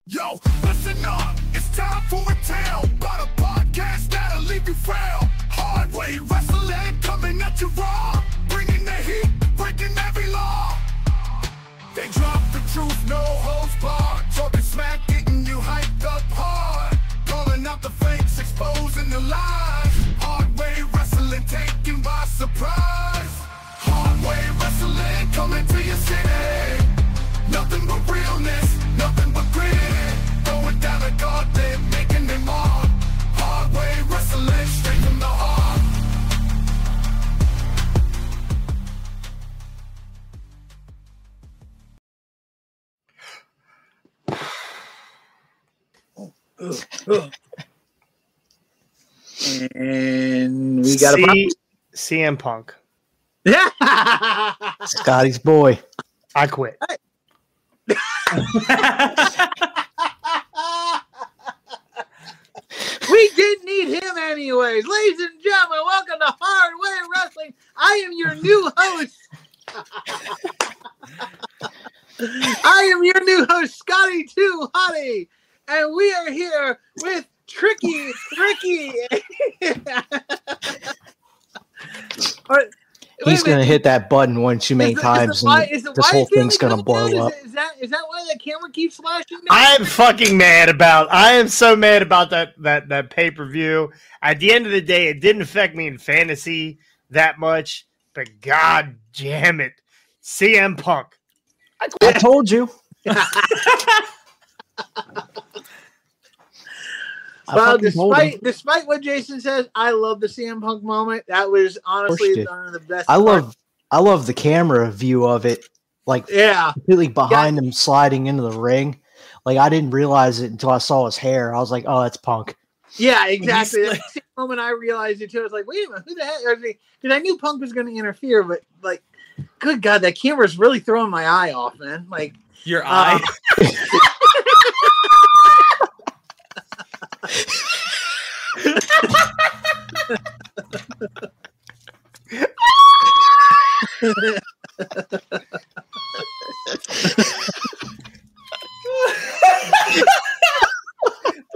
Yo, listen up, it's time for a tale about a podcast that'll leave you frail. Hard way wrestling coming at you raw, bringing the heat, breaking every law. They drop the truth, no holds barred, talking smack, getting you hyped up hard, calling out the fakes, exposing the lies. Hard way wrestling taken by surprise. Hard way wrestling coming to your city. Nothing but realness, nothing but grit. Going down a gauntlet, making them mark. Hard way wrestling straight from the heart. And we got a CM Punk. Yeah, Scotty's boy. I quit. We didn't need him anyways. Ladies and gentlemen, welcome to Hard Way Wrestling. I am your new host. I am your new host, Scotty Too Hottie. And we are here with Tricky Ricky. He's going to hit that button one too many times, and this whole thing's going to blow up. Is that why the camera keeps flashing? I am fucking mad about. I am so mad about that pay-per-view. At the end of the day, it didn't affect me in fantasy that much, but god damn it, CM Punk. I told you. Well, despite what Jason says, I love the CM Punk moment. That was honestly one of the best. I love the camera view of it. Like, completely behind him sliding into the ring. Like, I didn't realize it until I saw his hair. I was like, oh, that's Punk. Yeah, exactly. That's the moment I realized it too. I was like, wait a minute, who the heck? Because I knew Punk was going to interfere, but like, good God, that camera's really throwing my eye off, man. Like, your eye.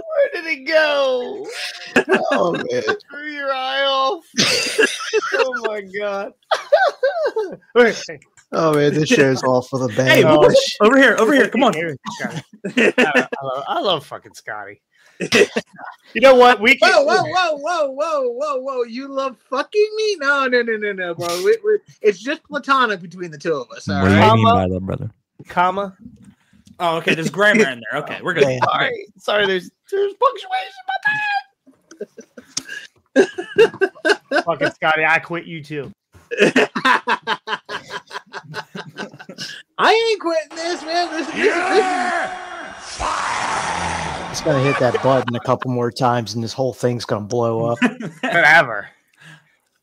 Where did it go? Oh man! Threw your eye off. Oh my god! Oh man, this show's all for the band. Hey, over here! Come on! I love fucking Scotty. You know what? We can. Whoa! You love fucking me? No, bro. It's just platonic between the two of us. All what do right? you mean by that, brother? Comma. Oh, okay. There's grammar in there. Okay, we're good. Sorry. There's punctuation. Fucking Scotty, I quit you too. I ain't quitting this, man. This He's gonna hit that button a couple more times, and this whole thing's gonna blow up. Whatever.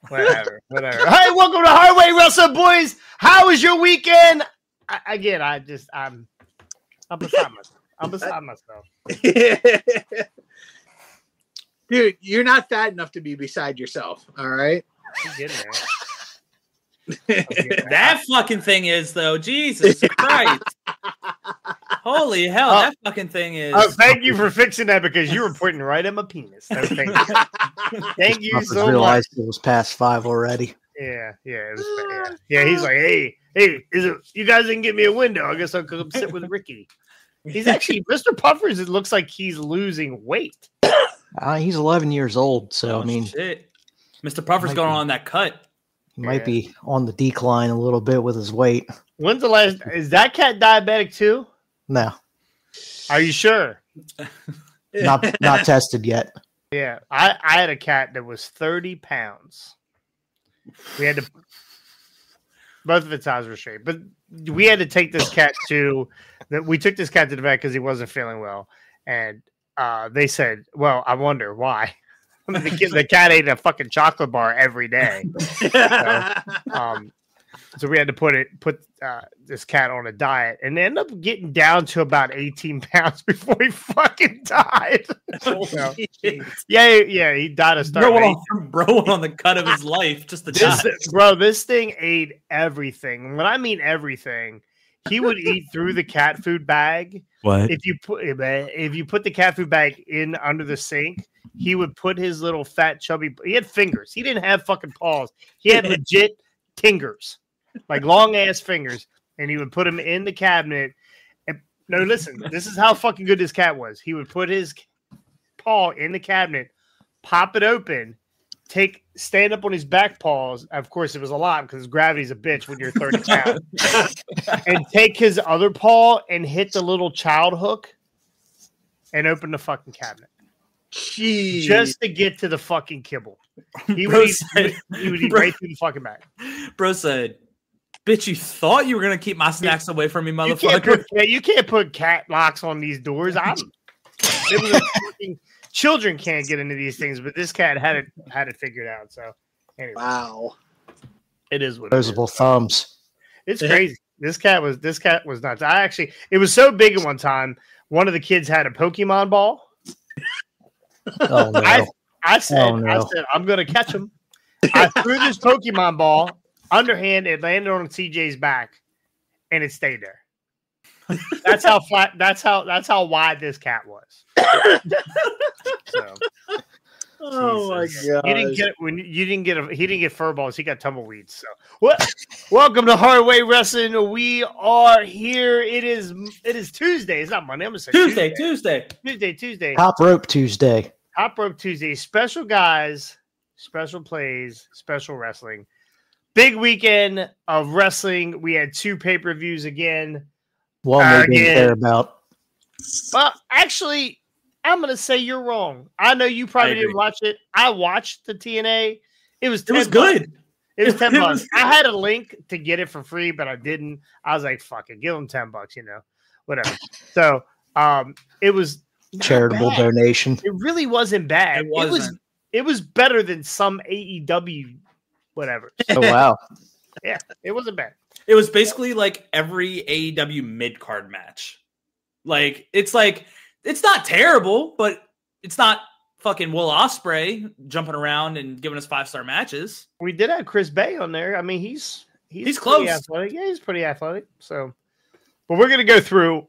Hey, welcome to Hard Way Wrestling, boys. How was your weekend? I'm beside myself. I'm beside myself. Dude, you're not fat enough to be beside yourself. All right. That fucking thing is, though. Jesus Christ. Holy hell, that fucking thing is. Oh, thank you for fixing that because you were pointing right at my penis. So thank you. Thank you so much. Realized it was past 5 already. Yeah, it was. Yeah, he's like, hey, is it? You guys didn't give me a window. I guess I'll come sit with Ricky. He's actually Mr. Puffers. It looks like he's losing weight. He's 11 years old, so I mean, shit. Mr. Puffer's going on that cut. He might be on the decline a little bit with his weight. When's the last? Is that cat diabetic too? No. Are you sure? Not tested yet. Yeah, I had a cat that was 30 pounds. We had to. Both of its eyes were straight, but we had to take this cat to. We took this cat to the vet because he wasn't feeling well, and they said, "Well, I wonder why." The cat ate a fucking chocolate bar every day. So we had to put this cat on a diet and end up getting down to about 18 pounds before he fucking died. Yeah, he died of starvation. Bro on the cut of his life, just the die. Bro, this thing ate everything. When I mean everything, he would eat through the cat food bag. What? If you put the cat food bag in under the sink, he would put his little fat chubby. He had fingers. He didn't have fucking paws. He had legit fingers, like long ass fingers, and he would put them in the cabinet. And no, listen, this is how fucking good this cat was. He would put his paw in the cabinet, pop it open, stand up on his back paws. Of course, it was a lot because gravity's a bitch when you're 30 pounds. And take his other paw and hit the little child hook and open the fucking cabinet. Jeez. Just to get to the fucking kibble. He would eat right through the fucking bag. Bro said, bitch, you thought you were going to keep my snacks away from me, motherfucker. You can't put cat locks on these doors. Children can't get into these things, but this cat had it figured out. So, anyway. Wow, it is what opposable thumbs. It's crazy. This cat was nuts. It was so big at one time. One of the kids had a Pokemon ball. Oh no! I said, I'm gonna catch him. I threw this Pokemon ball underhand. It landed on CJ's back, and it stayed there. That's how flat. That's how wide this cat was. So, oh my god! He didn't get fur balls. He got tumbleweeds. So, welcome to Hardway Wrestling. We are here. It is Tuesday. It's not Monday. I'm gonna say Tuesday. Top Rope Tuesday. Top Rope Tuesday. Special guys, special plays, special wrestling. Big weekend of wrestling. We had 2 pay-per-views again. One we didn't care about. Well, actually, I'm going to say you're wrong. I know you probably didn't watch it. I watched the TNA. It was good. It was $10. I had a link to get it for free, but I didn't. I was like, fuck it. Give them $10, whatever. So it was charitable donation. It really wasn't bad. It was better than some AEW whatever. Oh, wow. Yeah, it wasn't bad. It was basically like every AEW mid-card match. It's not terrible, but it's not fucking Will Ospreay jumping around and giving us 5-star matches. We did have Chris Bay on there. I mean, he's close. Athletic. Yeah, he's pretty athletic. So, but we're gonna go through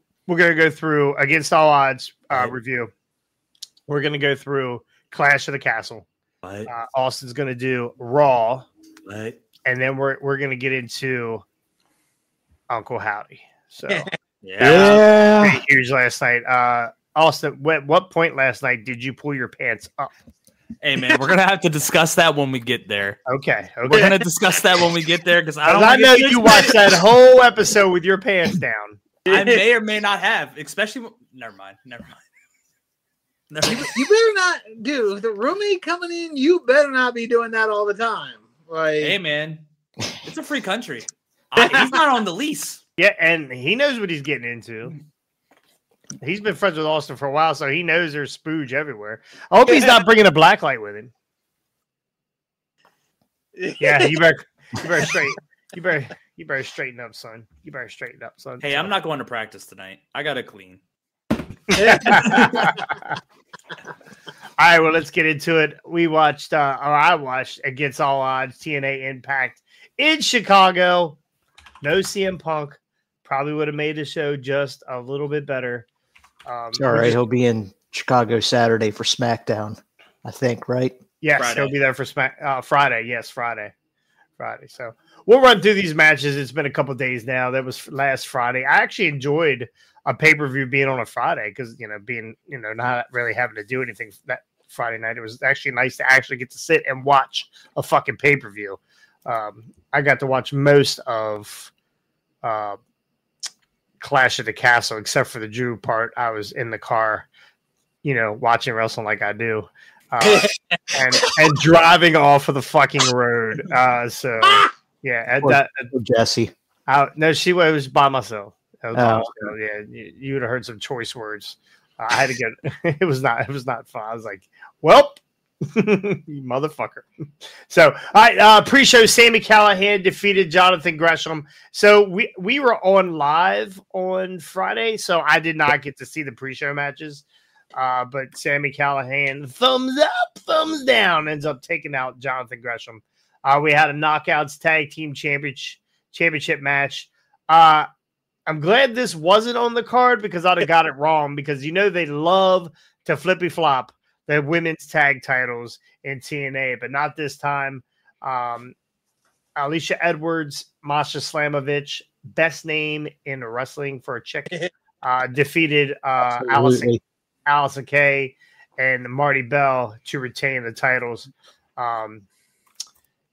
Against All Odds review. We're gonna go through Clash of the Castle. Right. Austin's gonna do Raw. Right. And then we're gonna get into Uncle Howdy. So yeah, huge last night. Austin, what point last night did you pull your pants up? Hey man, we're gonna have to discuss that when we get there. Okay. We're gonna discuss that when we get there because I know you watched that whole episode with your pants down. I may or may not have, especially. Never mind. You better not, dude. The roommate coming in, you better not be doing that all the time. Hey man, it's a free country. He's not on the lease. Yeah, and he knows what he's getting into. He's been friends with Austin for a while, so he knows there's spooge everywhere. I hope he's not bringing a black light with him. Yeah, you better straighten up, son. You better straighten up, son. Hey, I'm not going to practice tonight. I gotta clean. All right, well, let's get into it. I watched Against All Odds TNA Impact in Chicago. No CM Punk. Probably would have made the show just a little bit better. It's all right. He'll be in Chicago Saturday for SmackDown, I think, right? Yes, Friday. He'll be there for Friday. Yes, Friday. So we'll run through these matches. It's been a couple days now. That was last Friday. I actually enjoyed a pay-per-view being on a Friday because, not really having to do anything that Friday night. It was actually nice to actually get to sit and watch a fucking pay-per-view. I got to watch most of Clash of the Castle, except for the Drew part. I was in the car, watching wrestling like I do, and driving off of the fucking road. So yeah, Jesse. No, she was by myself. Yeah, you would have heard some choice words. I had to get. It was not fun. I was like, well. You motherfucker. So, all right, pre-show, Sami Callihan defeated Jonathan Gresham. So we were on live on Friday, so I did not get to see the pre-show matches. But Sami Callihan, thumbs up, thumbs down, ends up taking out Jonathan Gresham. We had a Knockouts Tag Team Championship match. A I'm glad this wasn't on the card because I'd have got it wrong because they love to flippy flop the women's tag titles in TNA, but not this time. Alicia Edwards, Masha Slamovich, best name in wrestling for a chick, defeated Allison Kay and Marty Bell to retain the titles.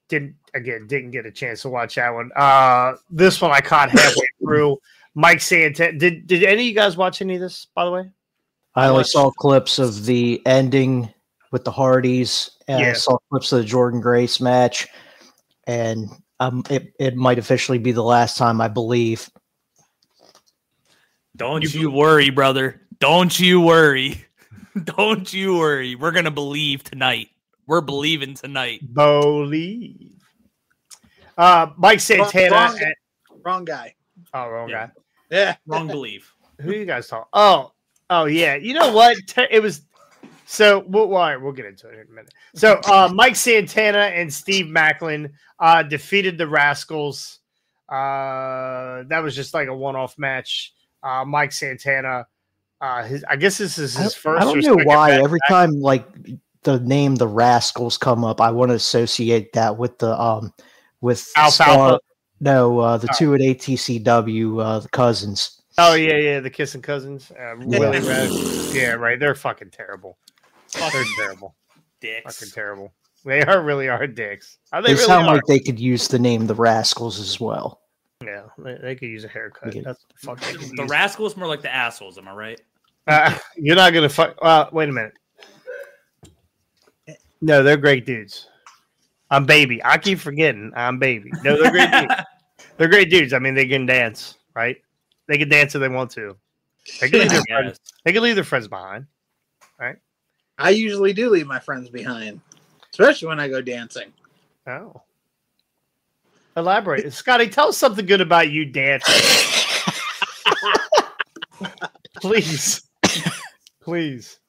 Didn't get a chance to watch that one. This one I caught halfway through. Mike Santana. Did any of you guys watch any of this, by the way? I only saw clips of the ending with the Hardys, and I saw clips of the Jordan Grace match, and it might officially be the last time, I believe. Don't you worry, brother. Don't you worry. Don't you worry. We're gonna believe tonight. We're believing tonight. Believe. Mike Santana. Wrong guy. Oh, wrong guy. Yeah. Wrong believe. Who you guys talk? Oh, yeah. You know what? It was so. All right, we'll get into it in a minute. So, Mike Santana and Steve Macklin defeated the Rascals. That was just like a one-off match. Mike Santana. I guess this is his first. I don't know why every time the name the Rascals come up, I want to associate that with the with Alfalfa. The two at ATCW, the cousins. Oh yeah, the Kissing Cousins. Willie Red. Yeah, right. They're fucking terrible. They're terrible. Dicks. Fucking terrible. They really are dicks. They really sound like they could use the name the Rascals as well. Yeah, they could use a haircut. That's the fuck they could The use. Rascals more like the assholes. Am I right? You're not gonna fuck. Wait a minute. No, they're great dudes. I'm Baby. I keep forgetting I'm Baby. No, they're great dudes. They're great dudes. I mean, they can dance, right? They can dance if they want to. They can leave their friends behind, right? I usually do leave my friends behind, especially when I go dancing. Oh. Elaborate. Scotty, tell us something good about you dancing. Please. Please.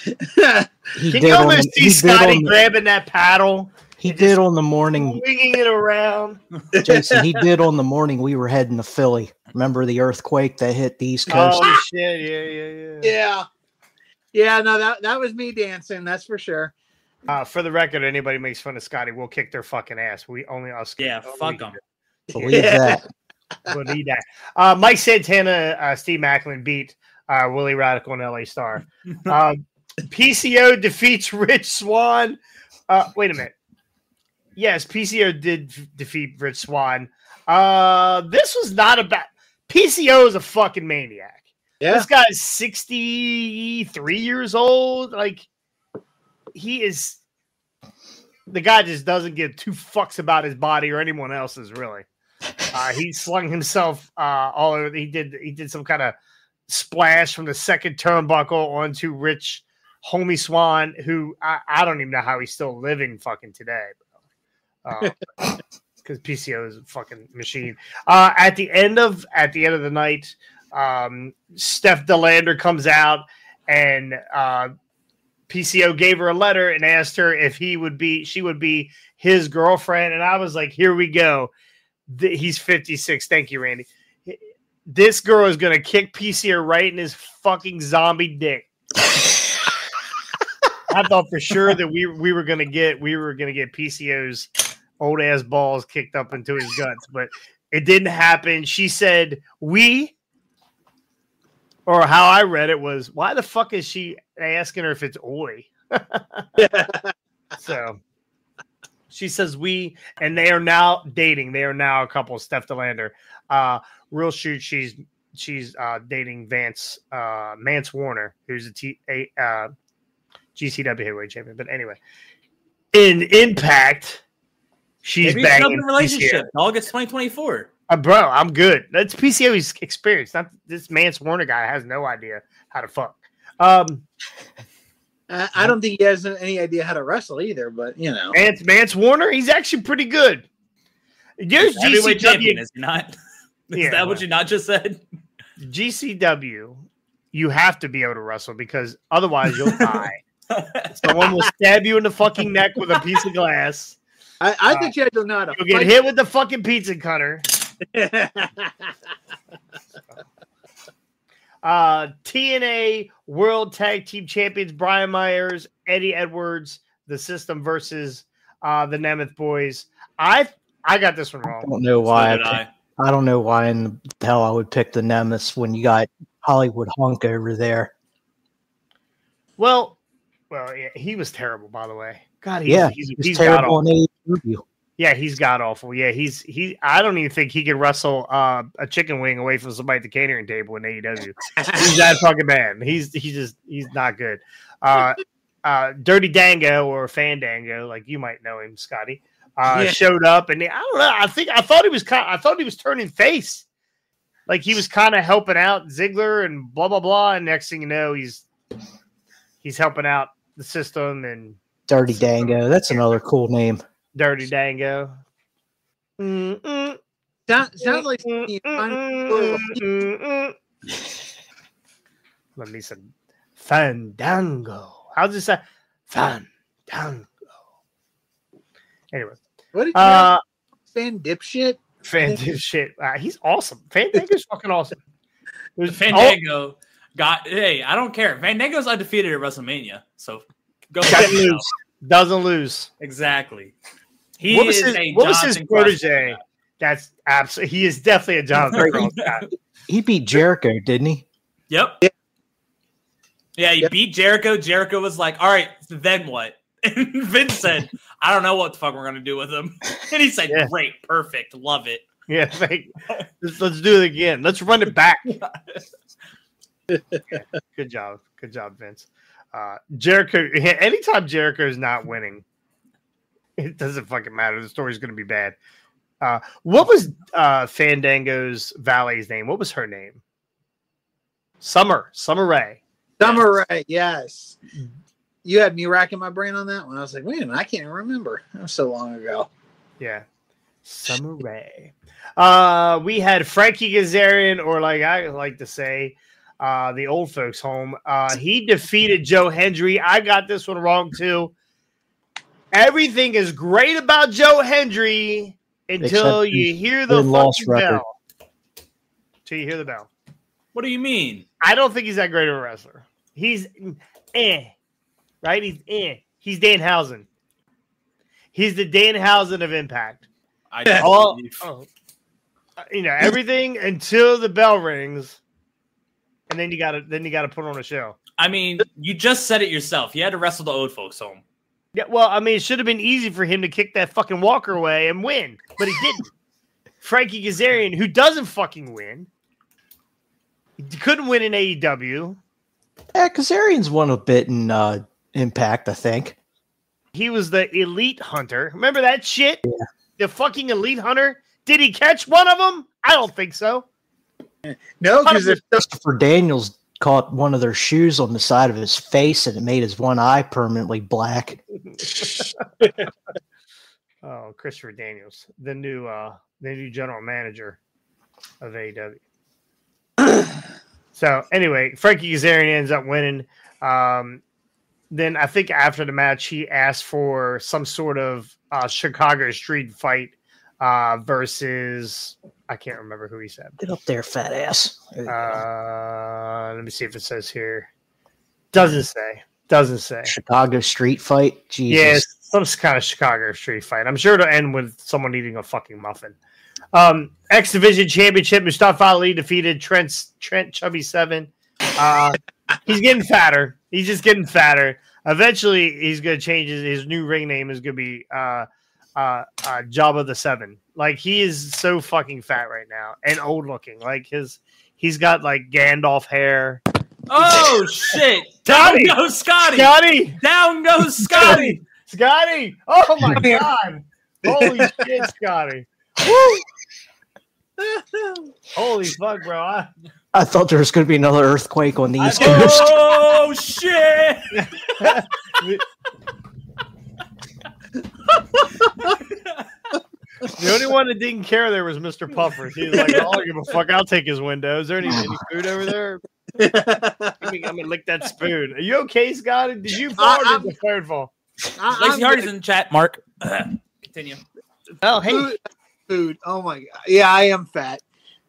Can you almost see Scotty grabbing that paddle? He did on the morning. Swinging it around. Jason, he did on the morning we were heading to Philly. Remember the earthquake that hit the East Coast? Oh, shit. Yeah. Yeah, no, that was me dancing. That's for sure. For the record, anybody makes fun of Scotty, we'll kick their fucking ass. We only us. Yeah, fuck them. Believe that. Believe that. Mike Santana, Steve Macklin beat Willie Radical and LA Star. PCO defeats Rich Swann. Wait a minute. Yes, PCO did defeat Rich Swann. This was not about PCO is a fucking maniac. Yeah. This guy's 63 years old. Like, he is. The guy just doesn't give two fucks about his body or anyone else's, really. He slung himself all over. He did some kind of splash from the second turnbuckle onto Rich Homie Swann, who I don't even know how he's still living fucking today. Because PCO is a fucking machine. At the end of the night, Steph DeLander comes out and PCO gave her a letter and asked her if she would be his girlfriend. And I was like, here we go. He's 56. Thank you, Randy. This girl is going to kick PCO right in his fucking zombie dick. I thought for sure that we were going to get PCO's old ass balls kicked up into his guts, but it didn't happen. She said, or how I read it was, why the fuck is she asking her if it's oi? So she says we, and they are now dating. They are now a couple. Steph DeLander, real shoot. She's dating Mance Warner, who's a GCW heavyweight champion. But anyway, in Impact, she's maybe banging a relationship. August 2024. Bro, I'm good. That's PCO's experience. Not this Mance Warner guy has no idea how to fuck. I don't think he has any idea how to wrestle either. But you know, Mance Warner, he's actually pretty good. There's heavyweight champion, is he not? Is that what you not just said? GCW, you have to be able to wrestle because otherwise you'll die. Someone will stab you in the fucking neck with a piece of glass. I think you had to know how to You'll get hit with the fucking pizza cutter. TNA World Tag Team Champions Brian Myers, Eddie Edwards, the System versus the Nemeth Boys. I got this one wrong. I don't know why. So did I don't know why in the hell I would pick the Nemeth when you got Hollywood Hunk over there. Well, yeah, he was terrible, by the way. God, he's terrible on AEW. Yeah, he's god awful. Yeah, he. I don't even think he could wrestle a chicken wing away from somebody at the catering table in AEW. He's that fucking bad. He's not good. Dirty Dango or Fandango, like you might know him, Scotty, showed up, and I don't know. I thought he was turning face, like he was kind of helping out Ziggler and blah blah blah. And next thing you know, he's helping out the System and Dirty Dango. That's another cool name. Dirty Dango. Sounds like Let me some Fandango. How's this? Fandango. Anyway, what did you Fan dipshit? Fan dipshit. He's awesome. Fandango's fucking awesome. Fandango got. Hey, I don't care. Fandango's undefeated at WrestleMania, so go doesn't lose. Exactly. What was his protege? That's absolutely. He is definitely a Jonathan Cross guy. He beat Jericho, didn't he? Yep. Yeah, he beat Jericho. Jericho was like, "All right, then what?" And Vince said, "I don't know what the fuck we're gonna do with him." And he said, "Great, perfect, love it." Yeah, let's do it again. Let's run it back. Good job, Vince. Jericho. Anytime Jericho is not winning, it doesn't fucking matter. The story's going to be bad. What was Fandango's valet's name? What was her name? Summer Rae. Summer Rae, yes. You had me racking my brain on that one. I was like, wait a minute, I can't even remember. That was so long ago. Yeah. Summer Rae. We had Frankie Kazarian, or like I like to say, the old folks home. He defeated Joe Hendry. I got this one wrong too. Everything is great about Joe Hendry until you hear the fucking bell. Until you hear the bell. What do you mean? I don't think he's that great of a wrestler. He's right? He's Danhausen. He's the Danhausen of Impact. Everything until the bell rings, and then you gotta put on a show. I mean, you just said it yourself. You had to wrestle the old folks home. Yeah, well, I mean, it should have been easy for him to kick that fucking Walker away and win, but he didn't. Frankie Kazarian, who doesn't fucking win, he couldn't win in AEW. Yeah, Kazarian's won a bit in Impact, I think. He was the Elite Hunter. Remember that shit? Yeah. The fucking Elite Hunter? Did he catch one of them? I don't think so. No, because Christopher Daniels caught one of their shoes on the side of his face, and it made his one eye permanently black. Oh, Christopher Daniels, the new general manager of AEW. So anyway, Frankie Kazarian ends up winning. Then I think after the match, he asked for some sort of Chicago street fight versus I can't remember who he said. Get up there, fat ass. There let me see if it says here. Doesn't say. Chicago street fight? Jesus. Yes, some kind of Chicago street fight. I'm sure it'll end with someone eating a fucking muffin. X Division Championship, Mustafa Ali defeated Trent Chubby 7. He's getting fatter. He's just getting fatter. Eventually, he's going to change his new ring name is going to be Jabba the 7. Like, he is so fucking fat right now and old looking. Like, he's got like Gandalf hair. Oh shit! Scotty! Down goes Scotty! Scotty! Down goes Scotty! Scotty! Oh my god! Holy shit, Scotty! Woo! Holy fuck, bro! I thought there was going to be another earthquake on the East Coast. Oh shit! The only one that didn't care there was Mr. Puffers. He was like, I don't give a fuck. I'll take his window. Is there any food over there? I'm going to lick that spoon. Are you okay, Scotty? Did you fall or did the phone fall? Lacey Hardy's in the chat, Mark. Continue. Oh, hey. food. Oh my god. Yeah, I am fat.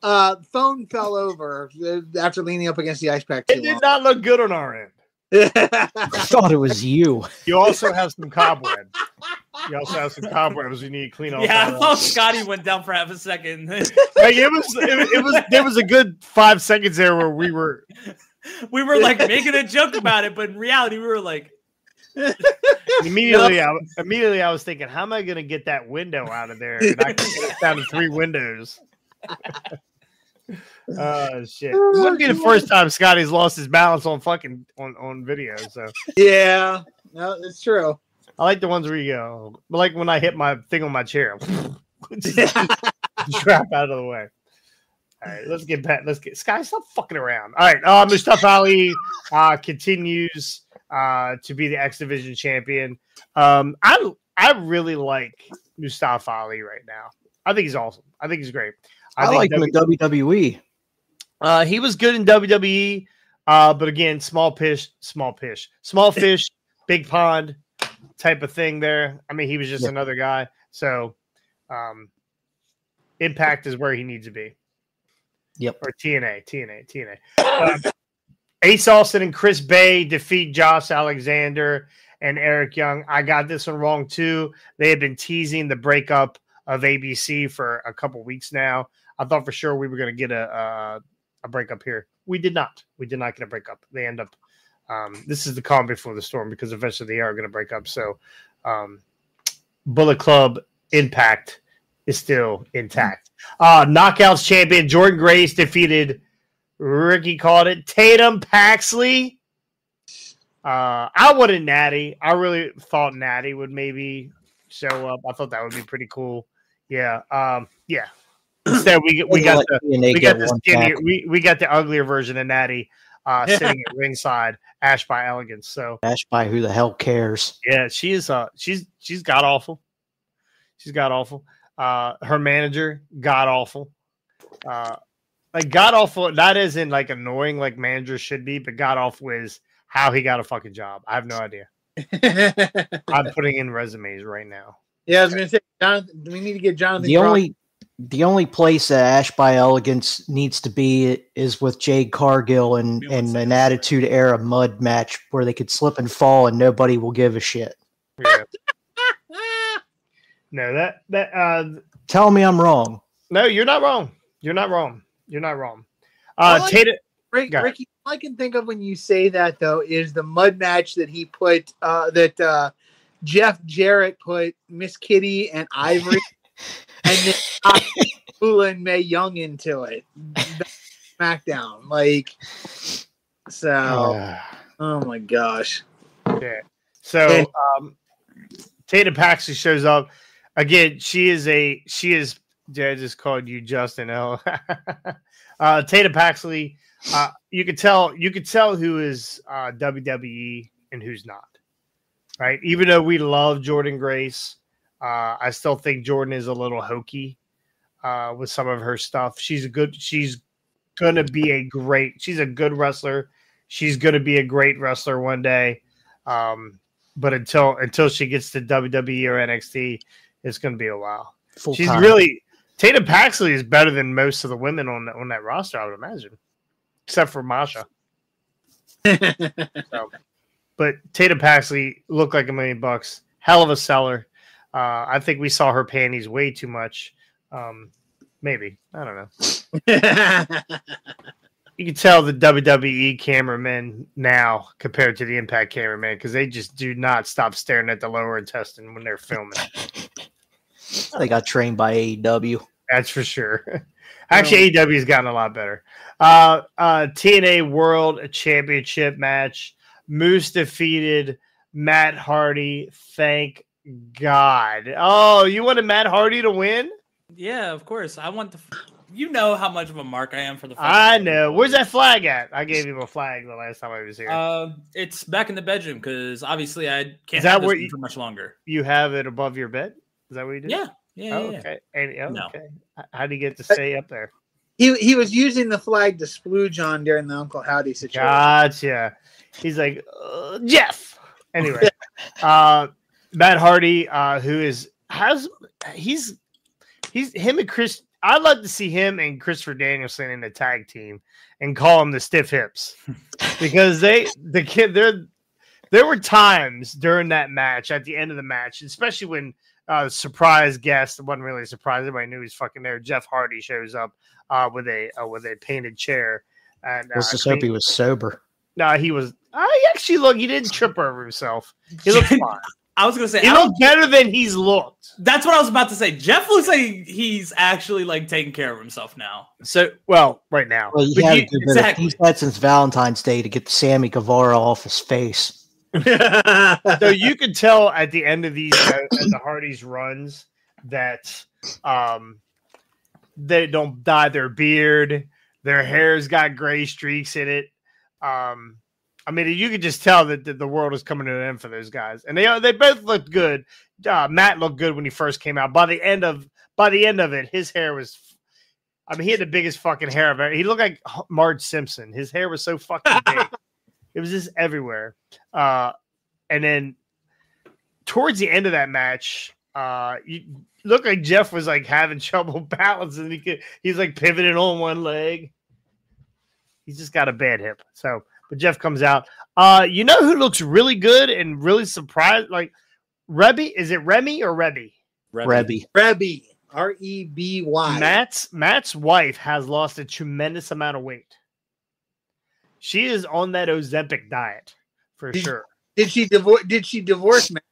Phone fell over after leaning up against the ice pack. It did not look good on our end. I thought it was you. You also have some cobwebs. You also have some cobwebs you need to clean off. Yeah, I thought Scotty went down for half a second. Like there was a good 5 seconds there where we were like making a joke about it, but in reality, we were like, immediately I was thinking, how am I going to get that window out of there? And I can get it down to 3 windows. Oh shit! It wouldn't be the first time Scotty's lost his balance on fucking on video. So yeah, no, it's true. I like the ones where you go, like when I hit my thing on my chair, drop out of the way. All right, let's get Scotty, stop fucking around. All right, Mustafa Ali continues to be the X Division champion. I really like Mustafa Ali right now. I think he's awesome. I think he's great. I like him in WWE. He was good in WWE, but again, small fish, big pond type of thing there. I mean, he was just another guy. So, Impact is where he needs to be. Yep. Or TNA. Ace Austin and Chris Bay defeat Josh Alexander and Eric Young. I got this one wrong too. They had been teasing the breakup of ABC for a couple weeks now. I thought for sure we were going to get a breakup here. We did not. We did not get a breakup. They end up. This is the calm before the storm because eventually they are going to break up. So, Bullet Club Impact is still intact. Knockouts champion Jordan Grace defeated. Ricky called it Tatum Paxley. I wanted Natty. I really thought Natty would maybe show up. I thought that would be pretty cool. Yeah. Yeah. Instead, we got the skinnier, we got the uglier version of Natty sitting at ringside, Ash by Elegance. So Ash by who the hell cares? Yeah, she's god awful. She's god awful. Her manager, god awful. Like god awful, not as in like annoying like managers should be, but god awful is how he got a fucking job. I have no idea. I'm putting in resumes right now. Yeah, I was going to say, Jonathan, we need to get Jonathan. The only place that Ash by Elegance needs to be is with Jade Cargill and an Attitude Era mud match where they could slip and fall and nobody will give a shit. Yeah. No, that tell me I'm wrong. No, you're not wrong. You're not wrong. You're not wrong. Ricky, all I can think of when you say that though is the mud match that he put Jeff Jarrett put Miss Kitty and Ivory and then Ula and Mae Young into it. SmackDown. Like so oh my gosh. Yeah. So Tatum Paxley shows up. Again, she is I just called you Justin L. Tatum Paxley, you could tell who is WWE and who's not. Right? Even though we love Jordan Grace, I still think Jordan is a little hokey with some of her stuff. She's gonna be she's a good wrestler. She's gonna be a great wrestler one day. But until she gets to WWE or NXT, it's gonna be a while. Tatum Paxley is better than most of the women on that roster, I would imagine. Except for Masha. But Tatum Paxley looked like $1 million. Hell of a seller. I think we saw her panties way too much. Maybe. I don't know. You can tell the WWE cameramen now compared to the Impact cameramen because they just do not stop staring at the lower intestine when they're filming. They got trained by AEW. That's for sure. Actually, AEW has gotten a lot better. TNA World Championship match. Moose defeated Matt Hardy. Thank God. Oh, you wanted Matt Hardy to win? Yeah, of course. I want you know how much of a mark I am for the flag. I know. Where's that flag at? I gave him a flag the last time I was here. It's back in the bedroom because obviously I can't have this for much longer. You have it above your bed? Is that what you did? Yeah. Yeah. Okay. No. Okay. How do you get to stay up there? He was using the flag to splooge on during the Uncle Howdy situation. Gotcha. He's like, Jeff. Anyway, Matt Hardy, who is him and Chris. I'd love to see him and Christopher Danielson in a tag team and call them the Stiff Hips because there were times during that match at the end of the match, especially when surprise guest wasn't really a surprise. Everybody knew he was fucking there. Jeff Hardy shows up with a painted chair. And let's just hope he was sober. No, he was. He actually looked. He didn't trip over himself. He looked fine. I was gonna say he looked better than he's looked. That's what I was about to say. Jeff looks like he's actually like taking care of himself now. So, right now, well, he's had since Valentine's Day to get Sammy Guevara off his face. So you could tell at the end of these the Hardys runs that they don't dye their beard, their hair's got gray streaks in it. I mean, you could just tell that the world is coming to an end for those guys, and they both looked good. Matt looked good when he first came out. By the end of it, his hair was. I mean, he had the biggest fucking hair ever. He looked like Marge Simpson. His hair was so fucking big. It was just everywhere. And then towards the end of that match, you looked like Jeff was like having trouble balancing. He's like pivoting on one leg. He's just got a bad hip. So, but Jeff comes out. You know who looks really good and really surprised? Like Rebby. Is it Remy or Rebby? Rebby. Rebby. R-E-B-Y. Matt's wife has lost a tremendous amount of weight. She is on that Ozempic diet for sure. Did she divorce Matt?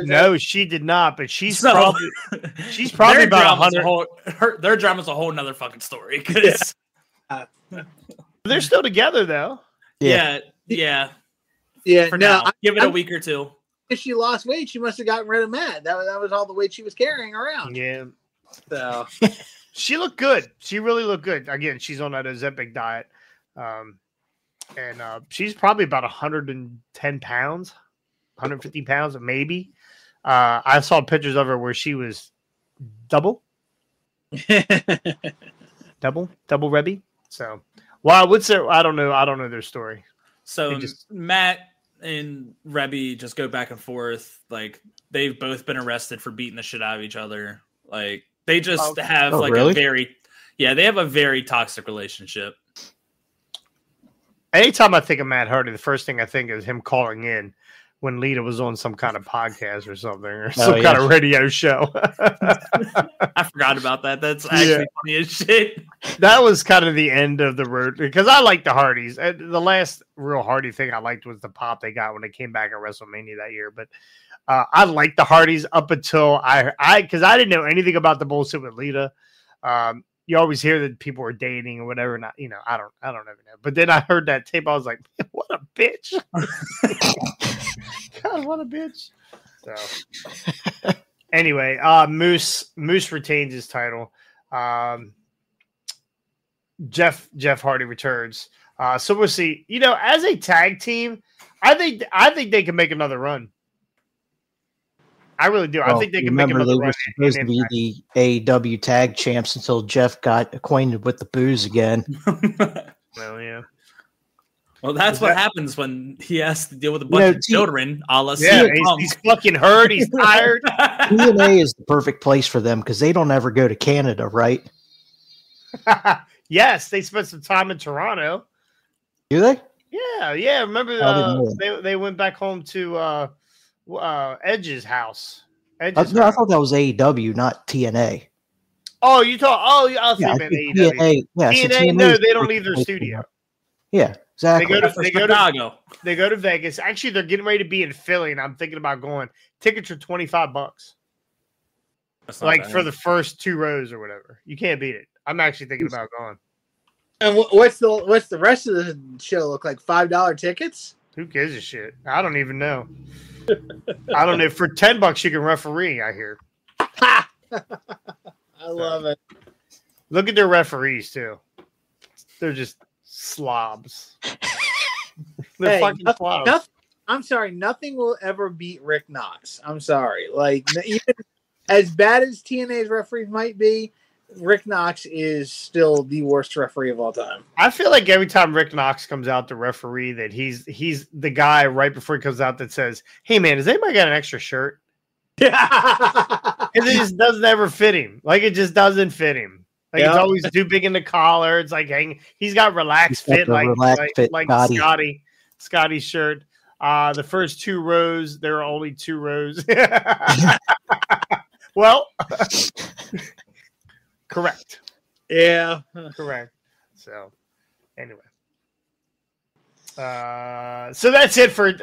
No, she did not. But she's probably about 100. Their drama's a whole nother fucking story. They're still together though. Yeah. For now, give it a week or two. If she lost weight, she must have gotten rid of Matt. That was all the weight she was carrying around. Yeah. So she looked good. She really looked good. Again, she's on that Ozempic diet. And she's probably about 110 pounds, 150 pounds, maybe. I saw pictures of her where she was double Rebby. So, well, I don't know their story. So Matt and Rebby just go back and forth. Like they've both been arrested for beating the shit out of each other. Like they just have really? they have a very toxic relationship. Anytime I think of Matt Hardy, the first thing I think is him calling in when Lita was on some kind of podcast or something, or some kind of radio show. I forgot about that. That's actually funny as shit. That was kind of the end of the road because I like the Hardys. The last real Hardy thing I liked was the pop they got when they came back at WrestleMania that year. But I liked the Hardys up until because I didn't know anything about the bullshit with Lita. You always hear that people are dating or whatever. Not, I don't ever know. But then I heard that tape. I was like, what a bitch. God, what a bitch. So anyway, Moose retains his title. Jeff Hardy returns. So we'll see. As a tag team, I think they can make another run. I really do. I think they can make another run. They were supposed to be the AEW tag champs until Jeff got acquainted with the booze again. Well, yeah. Well, that's what happens when he has to deal with a bunch of children. He's fucking hurt. He's tired. TNA is the perfect place for them because they don't ever go to Canada, right? Yes, they spent some time in Toronto. Do they? Yeah. Remember, they went back home to Edge's house. I thought that was AEW, not TNA. Oh, you thought? Oh, I was thinking AEW. TNA, no, they don't leave their studio. Yeah, exactly. They go to Vegas. Actually, they're getting ready to be in Philly, and I'm thinking about going. Tickets are $25. Like for the first 2 rows or whatever. You can't beat it. I'm actually thinking about going. And what's the rest of the show look like? $5 tickets? Who gives a shit? I don't even know. I don't know. For $10, you can referee. I hear. I love it. Look at their referees too. They're just slobs. They're fucking slobs. I'm sorry. Nothing will ever beat Rick Knox. I'm sorry. Like even as bad as TNA's referees might be, Rick Knox is still the worst referee of all time. I feel like every time Rick Knox comes out to referee, that he's the guy right before he comes out that says, "Hey man, has anybody got an extra shirt?" Yeah. it just doesn't ever fit him. Like it just doesn't fit him. Like it's always too big in the collar. It's like he's got relaxed fit, like Scotty's shirt. The first 2 rows, there are only 2 rows. Well, correct. Yeah, correct. So, anyway, so that's it for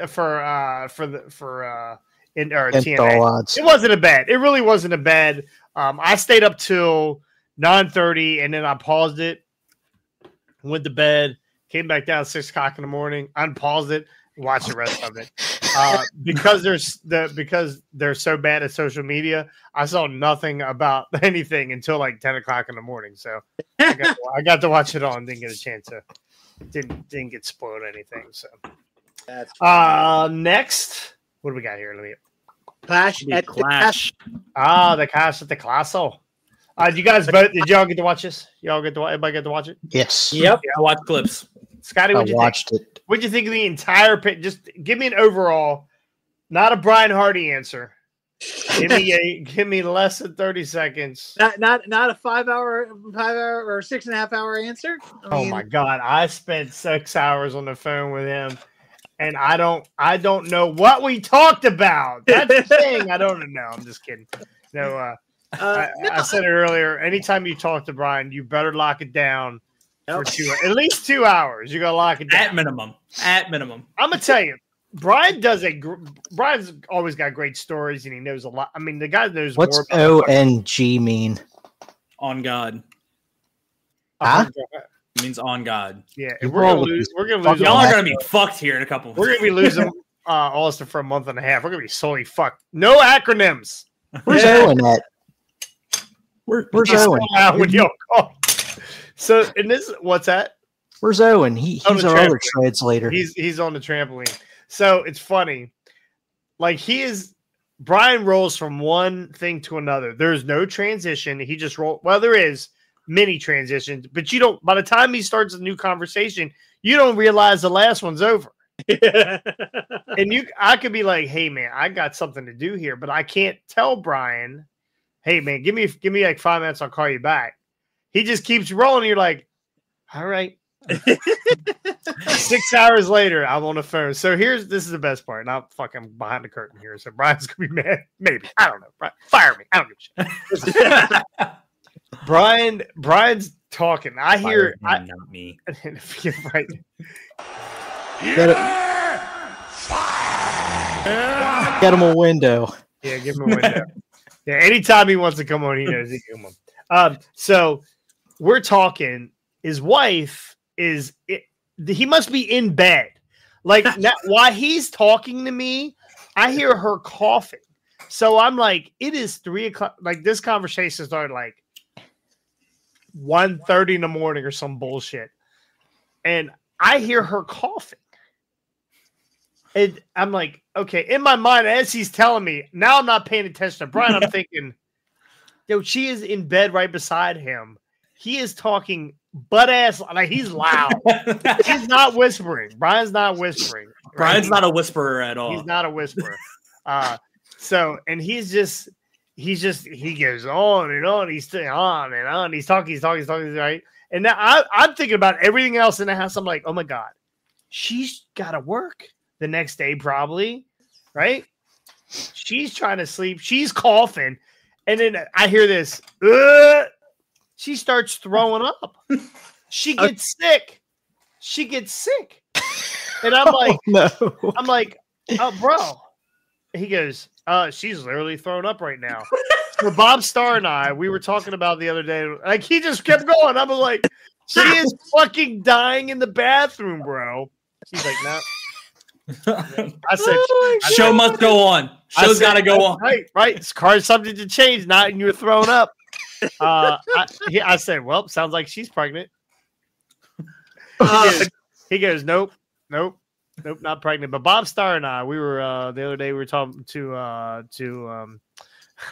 TNA. Odds. It wasn't a bad. It really wasn't a bad. I stayed up till 9:30, and then I paused it, went to bed, came back down at 6 o'clock in the morning, unpaused it, watched the rest of it. Because they're so bad at social media, I saw nothing about anything until like 10 o'clock in the morning. So I got to watch it all and didn't get a chance to didn't get spoiled or anything. So that's next, what do we got here? Let me Clash at Clash. the Clash at the Castle. Did y'all get to watch this? Everybody get to watch it? Yes. Yep. Yeah, I watched clips. Scotty, I watched it. What'd you think of the entire pit? Just give me an overall, not a Brian Hardy answer. Give me less than 30 seconds. Not a 5 hour or 6.5 hour answer. Oh my God. I spent 6 hours on the phone with him and I don't know what we talked about. That's the thing. I don't know. I'm just kidding. No, I said it earlier. Anytime you talk to Brian, you better lock it down for at least 2 hours. You gotta lock it down At minimum. I'm gonna tell you, Brian's always got great stories, and he knows a lot. I mean, the guy knows What's more. What's ONG mean? On God. Huh? It means on God. Yeah, and we're gonna lose. Y'all are gonna be fucked here in a couple. We're gonna be losing Austin for a month and a half. We're gonna be solely fucked. No acronyms. Where's Owen at? Where's Owen? When y'all call. So, and this, what's that? Where's Owen? He's our other translator. He's on the trampoline. So it's funny. Like Brian rolls from one thing to another. There's no transition. He just rolls. Well, there is mini transitions, but you don't, by the time he starts a new conversation, you don't realize the last one's over. And I could be like, hey man, I got something to do here, but I can't tell Brian, hey man, give me like 5 minutes, I'll call you back. He just keeps rolling. You're like, all right. 6 hours later, I'm on the phone. So this is the best part. Now fucking behind the curtain here. So Brian's gonna be mad. Maybe. I don't know. Brian, fire me. I don't give a shit. Brian's talking. I hear not me. Right. Get him a window. Yeah, give him a window. Yeah, anytime he wants to come on, he knows he can come on. So we're talking. His wife he must be in bed. Like while he's talking to me, I hear her coughing. So I'm like, it is 3 o'clock. Like this conversation started like 1:30 in the morning or some bullshit. And I hear her coughing. And I'm like, okay, in my mind, as he's telling me, now I'm not paying attention to Brian. I'm thinking, yo, she is in bed right beside him. He is talking butt ass, like he's loud. He's not whispering. Brian's not whispering. Right? Brian's not a whisperer at all. He's not a whisperer. And he goes on and on. He's on and on. He's talking, right? And now I'm thinking about everything else in the house. I'm like, oh my God, she's got to work the next day, probably, right? She's trying to sleep. She's coughing. And then I hear this. She starts throwing up. She gets sick. And I'm like, oh, bro. He goes, she's literally throwing up right now. So Bob Starr and I, we were talking about the other day. Like, he just kept going. I was like, she is fucking dying in the bathroom, bro. She's like, no. I said, show must go on. Show's got to go on. Right. This card's subject to change, not and you're throwing up. I said, well, sounds like she's pregnant. He goes, nope, not pregnant. But Bob Starr and I, we were the other day we were talking to I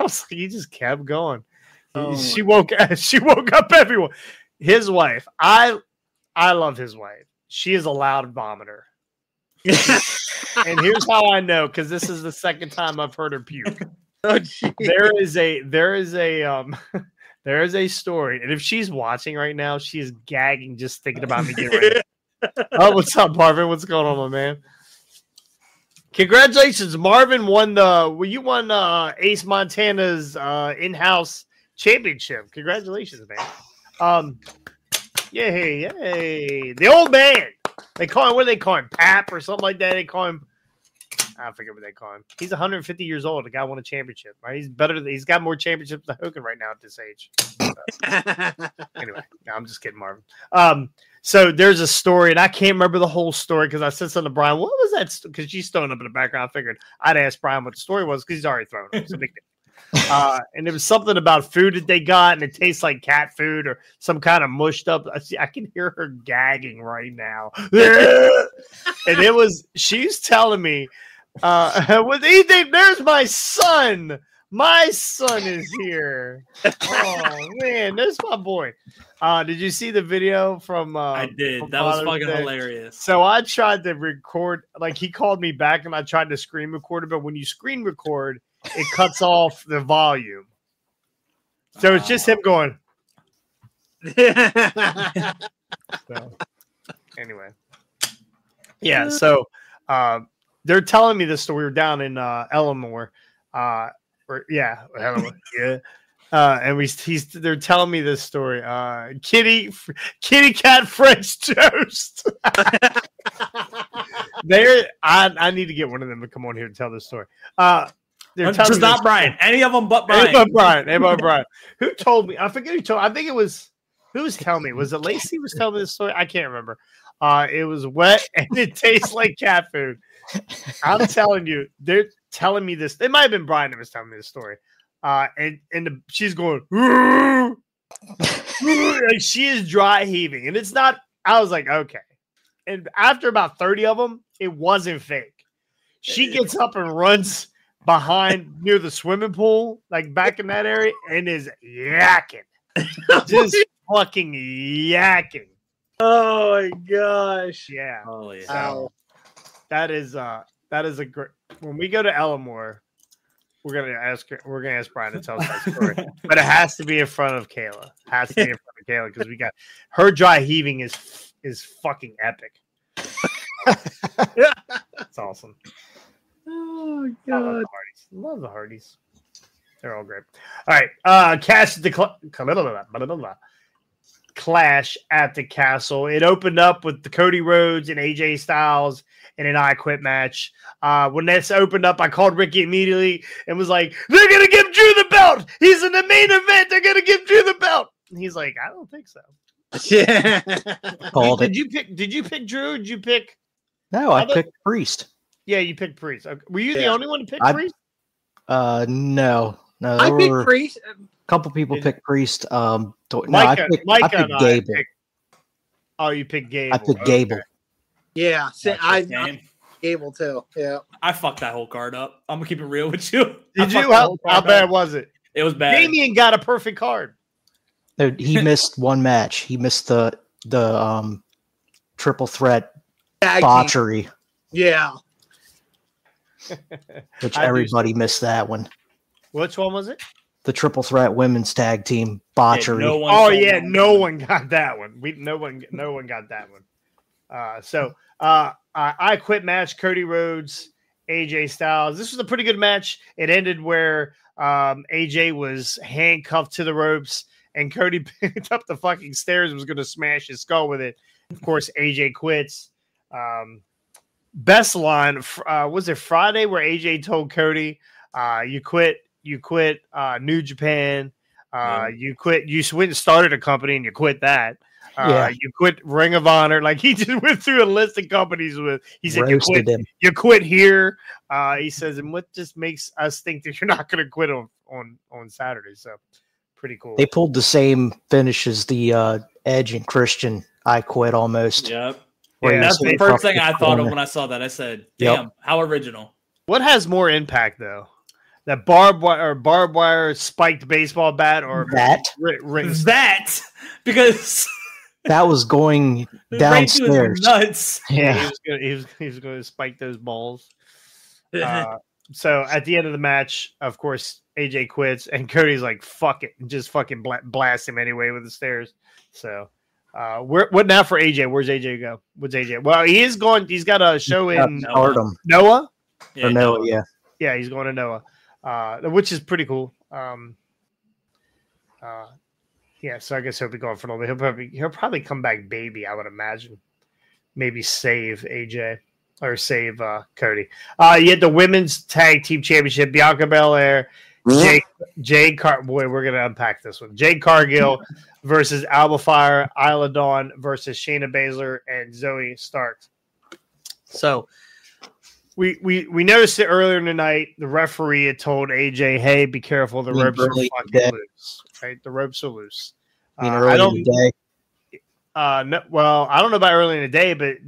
was like, he just kept going. She woke up everyone. His wife, I love his wife. She is a loud vomiter. And here's how I know, because this is the second time I've heard her puke. Oh, geez. there is a there is a story, and if she's watching right now, she is gagging just thinking about me getting ready. Oh, what's up, Marvin? What's going on, my man? Congratulations, Marvin won Ace Montana's in-house championship. Congratulations, man. Yay. The old man. They call him, what do they call him? Pap or something like that. They call him, I forget what they call him. He's 150 years old. The guy won a championship. Right? He's got more championships than Hogan right now at this age. Anyway, no, I'm just kidding, Marvin. So there's a story, and I can't remember the whole story because I said something to Brian. What was that? Because she's throwing up in the background. I figured I'd ask Brian what the story was because he's already thrown up. It's a big deal. And it was something about food that they got, and it tastes like cat food or some kind of mushed up. I can hear her gagging right now. And she's telling me, with Ethan, there's my son. My son is here. Oh man, that's my boy. Did you see the video from? I did. That was fucking hilarious. So I tried to record, like he called me back, and I tried to screen record it. But when you screen record, it cuts off the volume. So it's just him going. So, anyway, yeah. So they're telling me this story. We're down in Elmore. And they're telling me this story. Kitty cat French toast. I need to get one of them to come on here and tell this story. Just not Brian. Any of them but Brian. Any but Brian. Who told me? I forget who told. I think it was. Who was telling me? Was it Lacey was telling me this story? I can't remember. It was wet and it tastes like cat food. I'm telling you, they're telling me this. It might have been Brian that was telling me this story. She's going, like she is dry heaving, and it's not. I was like, okay. And after about 30 of them, it wasn't fake. She gets up and runs behind near the swimming pool, like back in that area, and is yakking, just fucking yakking. Oh my gosh! Yeah. Holy so, that is a great. When we go to Elmore, we're gonna ask Brian to tell us that story, but it has to be in front of Kayla. Has to be in front of Kayla because we got her dry heaving is fucking epic. It's awesome. Oh god! Love the Hardys. They're all great. All right, Clash at the Castle. It opened up with the Cody Rhodes and AJ Styles in an I Quit match. When this opened up, I called Ricky immediately and was like, "They're gonna give Drew the belt. He's in the main event. They're gonna give Drew the belt." And he's like, "I don't think so." Yeah. Did you pick Drew? Did you pick? No, I picked Priest. Yeah, you picked Priest. Okay. Were you the only one to pick Priest? No. I picked Priest. A couple people picked Priest. I picked Gable. You picked Gable. I picked Gable. Yeah, I Gable too. Yeah, I fucked that whole card up. I'm gonna keep it real with you. Did you? How bad was it? It was bad. Damian got a perfect card. He missed one match. He missed the triple threat botchery. Yeah. Which everybody missed that one. Which one was it? The triple threat women's tag team botchery. Yeah, no one got that one. No one got that one. So I Quit match, Cody Rhodes, AJ Styles. This was a pretty good match. It ended where AJ was handcuffed to the ropes and Cody picked up the fucking stairs and was going to smash his skull with it. Of course, AJ quits. Best line, was it Friday where AJ told Cody, you quit New Japan, you went and started a company and you quit that. You quit Ring of Honor. Like he just went through a list of companies he said you quit here. He says, and what just makes us think that you're not going to quit on Saturday. So pretty cool. They pulled the same finish as the Edge and Christian I Quit almost. Yep. Yeah, that's the first thing I thought of when I saw that. I said, damn, how original. What has more impact though? That barbed wire spiked baseball bat or that? That because that was going downstairs. Nuts. Yeah, he was going to spike those balls. So at the end of the match, of course, AJ quits, and Cody's like, "Fuck it," and just fucking blast him anyway with the stairs. So, what now for AJ? Where's AJ go? What's AJ? Well, he is going. He's got a show in Noah. Yeah, Noah. Yeah, yeah, he's going to Noah, which is pretty cool. Yeah, so I guess he'll be going for a little bit. He'll probably come back, baby. I would imagine. Maybe save AJ or save Cody. You had the women's tag team championship: Bianca Belair, Jade Boy, we're gonna unpack this one. Jade Cargill versus Alba Fire, Isla Dawn versus Shayna Baszler and Zoe Stark. So we noticed it earlier in the night. The referee had told AJ, "Hey, be careful. The ropes are fucking loose. Right? The ropes are loose." I don't. No, well, I don't know about early in the day, but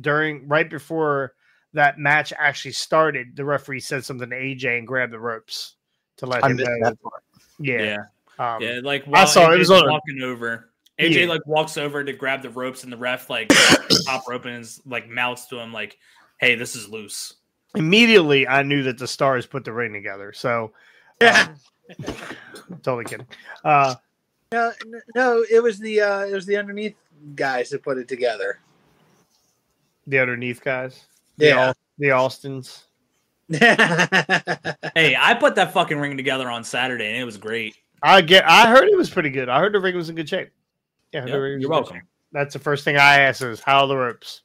right before that match actually started, the referee said something to AJ and grabbed the ropes to let him know. That part. Yeah. Like I saw it was walking over. AJ like walks over to grab the ropes, and the ref like grabs the top rope and is like mouths to him like, "Hey, this is loose." Immediately, I knew that the Stars put the ring together. So, totally kidding. No, it was the underneath guys that put it together. The underneath guys, the Austins. Hey, I put that fucking ring together on Saturday, and it was great. I heard it was pretty good. I heard the ring was in good shape. Yeah, you're welcome. That's the first thing I asked is how are the ropes,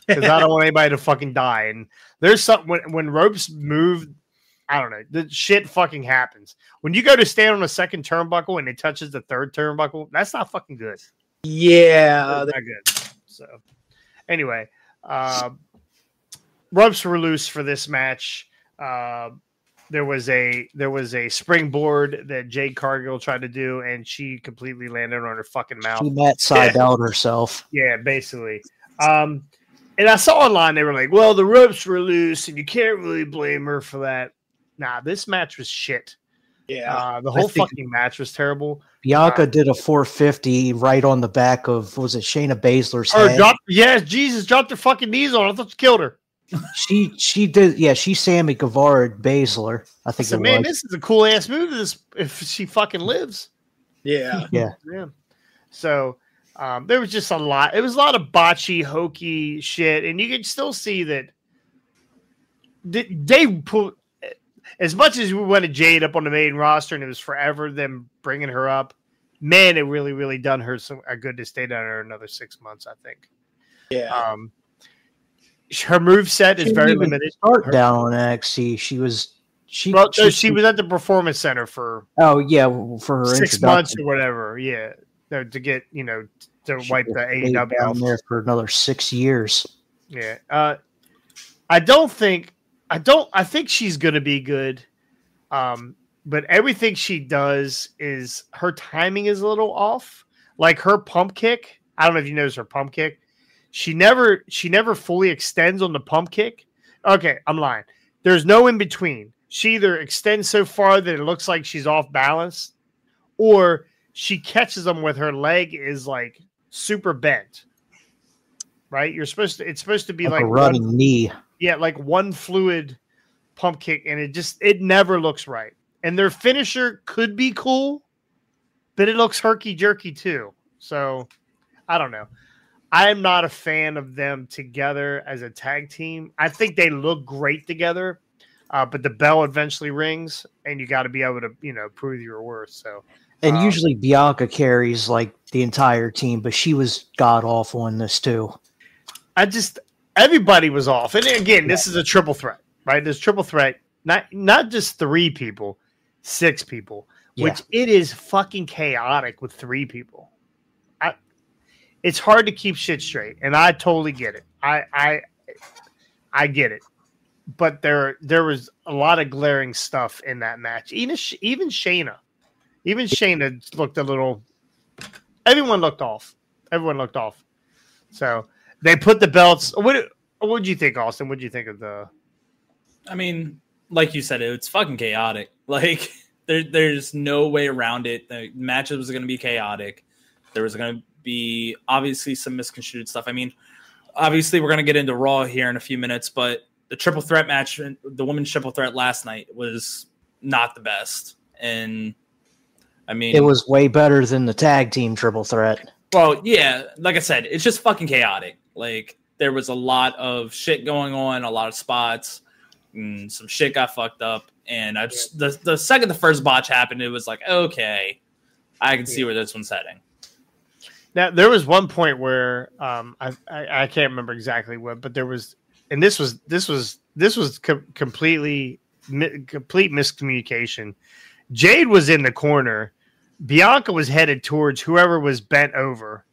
because I don't want anybody to fucking die. And there's something when ropes move. I don't know. The shit fucking happens. When you go to stand on the second turnbuckle and it touches the third turnbuckle, that's not fucking good. Yeah. That's not good. So, anyway, ropes were loose for this match. There was a springboard that Jade Cargill tried to do, and she completely landed on her fucking mouth. She Matt side out herself. Yeah, basically. And I saw online they were like, "Well, the ropes were loose, and you can't really blame her for that." Nah, this match was shit. Yeah, the whole fucking match was terrible. Bianca did a 450 right on the back of was it Shayna Baszler's head? Jesus, dropped her fucking knees on. I thought she killed her. She did. Yeah, she Sammy Guevara Baszler. I think. Man, this is a cool ass move. If she fucking lives. Yeah. So there was just a lot. It was a lot of botchy, hokey shit, and you could still see that they put. As much as we wanted Jade up on the main roster, and it was forever them bringing her up, man, it really, really done her a good to stay down there another 6 months, I think. Yeah. Her moveset is very limited. Start down on NXT. She was at the Performance Center for for her 6 months or whatever. Yeah, to get to wipe the AEW down there for another 6 years. Yeah. I think she's going to be good. But everything she does is her timing is a little off. Like her pump kick. I don't know if you noticed her pump kick. She never fully extends on the pump kick. Okay, I'm lying. There's no in between. She either extends so far that it looks like she's off balance, or she catches them with her leg is like super bent. Right? It's supposed to be like a running knee. Yeah, like one fluid pump kick, and it never looks right. And their finisher could be cool, but it looks herky-jerky too. So, I don't know. I am not a fan of them together as a tag team. I think they look great together, but the bell eventually rings, and you got to be able to, prove your worth. So, and usually Bianca carries like the entire team, but she was god awful in this too. Everybody was off. And again, this is a triple threat, right? There's triple threat, not just 3 people, 6 people, which it is fucking chaotic with 3 people. It's hard to keep shit straight, and I totally get it. I get it. But there was a lot of glaring stuff in that match. Even Shayna. Even Shayna looked a little everyone looked off. So they put the belts. What did you think, Austin? What did you think of the? I mean, like you said, it's fucking chaotic. Like there's no way around it. The matches was going to be chaotic. There was going to be obviously some misconstrued stuff. I mean, obviously we're going to get into Raw here in a few minutes, but the triple threat match, the women's triple threat last night was not the best. And I mean, it was way better than the tag team triple threat. Well, yeah, like I said, it's just fucking chaotic. Like, there was a lot of shit going on, a lot of spots, and some shit got fucked up. And I just, the second the first botch happened, it was like, okay, I can see where this one's heading. Now, there was one point where I can't remember exactly what, but there was, and this was complete miscommunication. Jade was in the corner. Bianca was headed towards whoever was bent over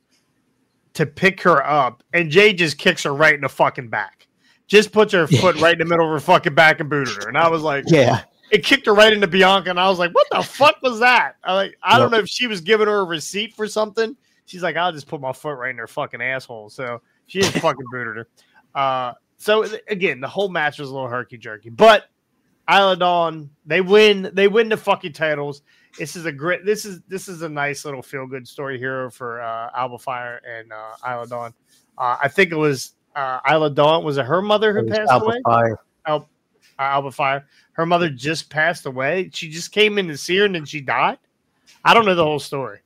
to pick her up, and Jade just kicks her right in the fucking back. Just puts her foot right in the middle of her fucking back and booted her. And I was like, yeah. It kicked her right into Bianca, and I was like, what the fuck was that? I don't know if she was giving her a receipt for something. She's like, I'll just put my foot right in her fucking asshole. So she just fucking booted her. So again, the whole match was a little herky-jerky. But Isla Dawn, they win the fucking titles. This is a nice little feel-good story here for Alba Fire and Isla Dawn. I think it was Isla Dawn. Was it her mother who passed away? Alba Fire. Her mother just passed away. She just came in to see her and then she died. I don't know the whole story.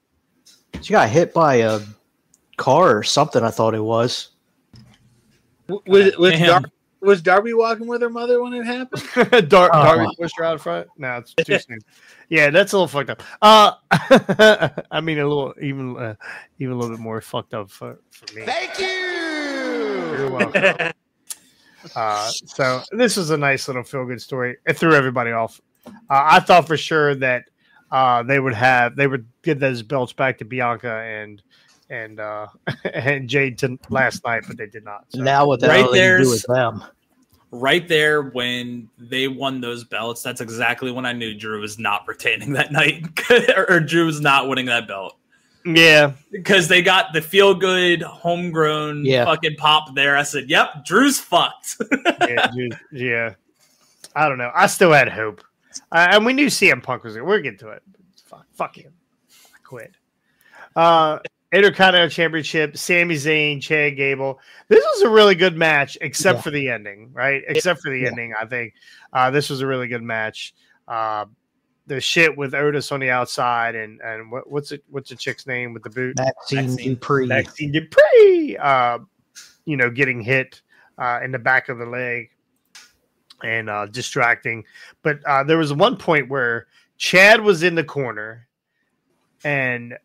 She got hit by a car or something. I thought it was. Was Darby walking with her mother when it happened? Darby pushed her out front. No, it's too soon. Yeah, that's a little fucked up. I mean, even a little bit more fucked up for me. Thank you. You're welcome. So this was a nice little feel-good story. It threw everybody off. I thought for sure that they would give those belts back to Bianca and Jade last night, but they did not. So. Now what the hell do you do with them? Right there when they won those belts, that's exactly when I knew Drew was not retaining that night, or Drew was not winning that belt. Yeah, because they got the feel good homegrown fucking pop there. I said, "Yep, Drew's fucked." yeah. I don't know. I still had hope, and we knew CM Punk was. We'll get to it. Fuck him. I quit. Intercontinental Championship. Sami Zayn, Chad Gable. This was a really good match, except for the ending, right? Except for the ending, I think this was a really good match. The shit with Otis on the outside and what's the chick's name with the boot? Maxine Dupree. Maxine Dupree. Getting hit in the back of the leg and distracting. But there was one point where Chad was in the corner, and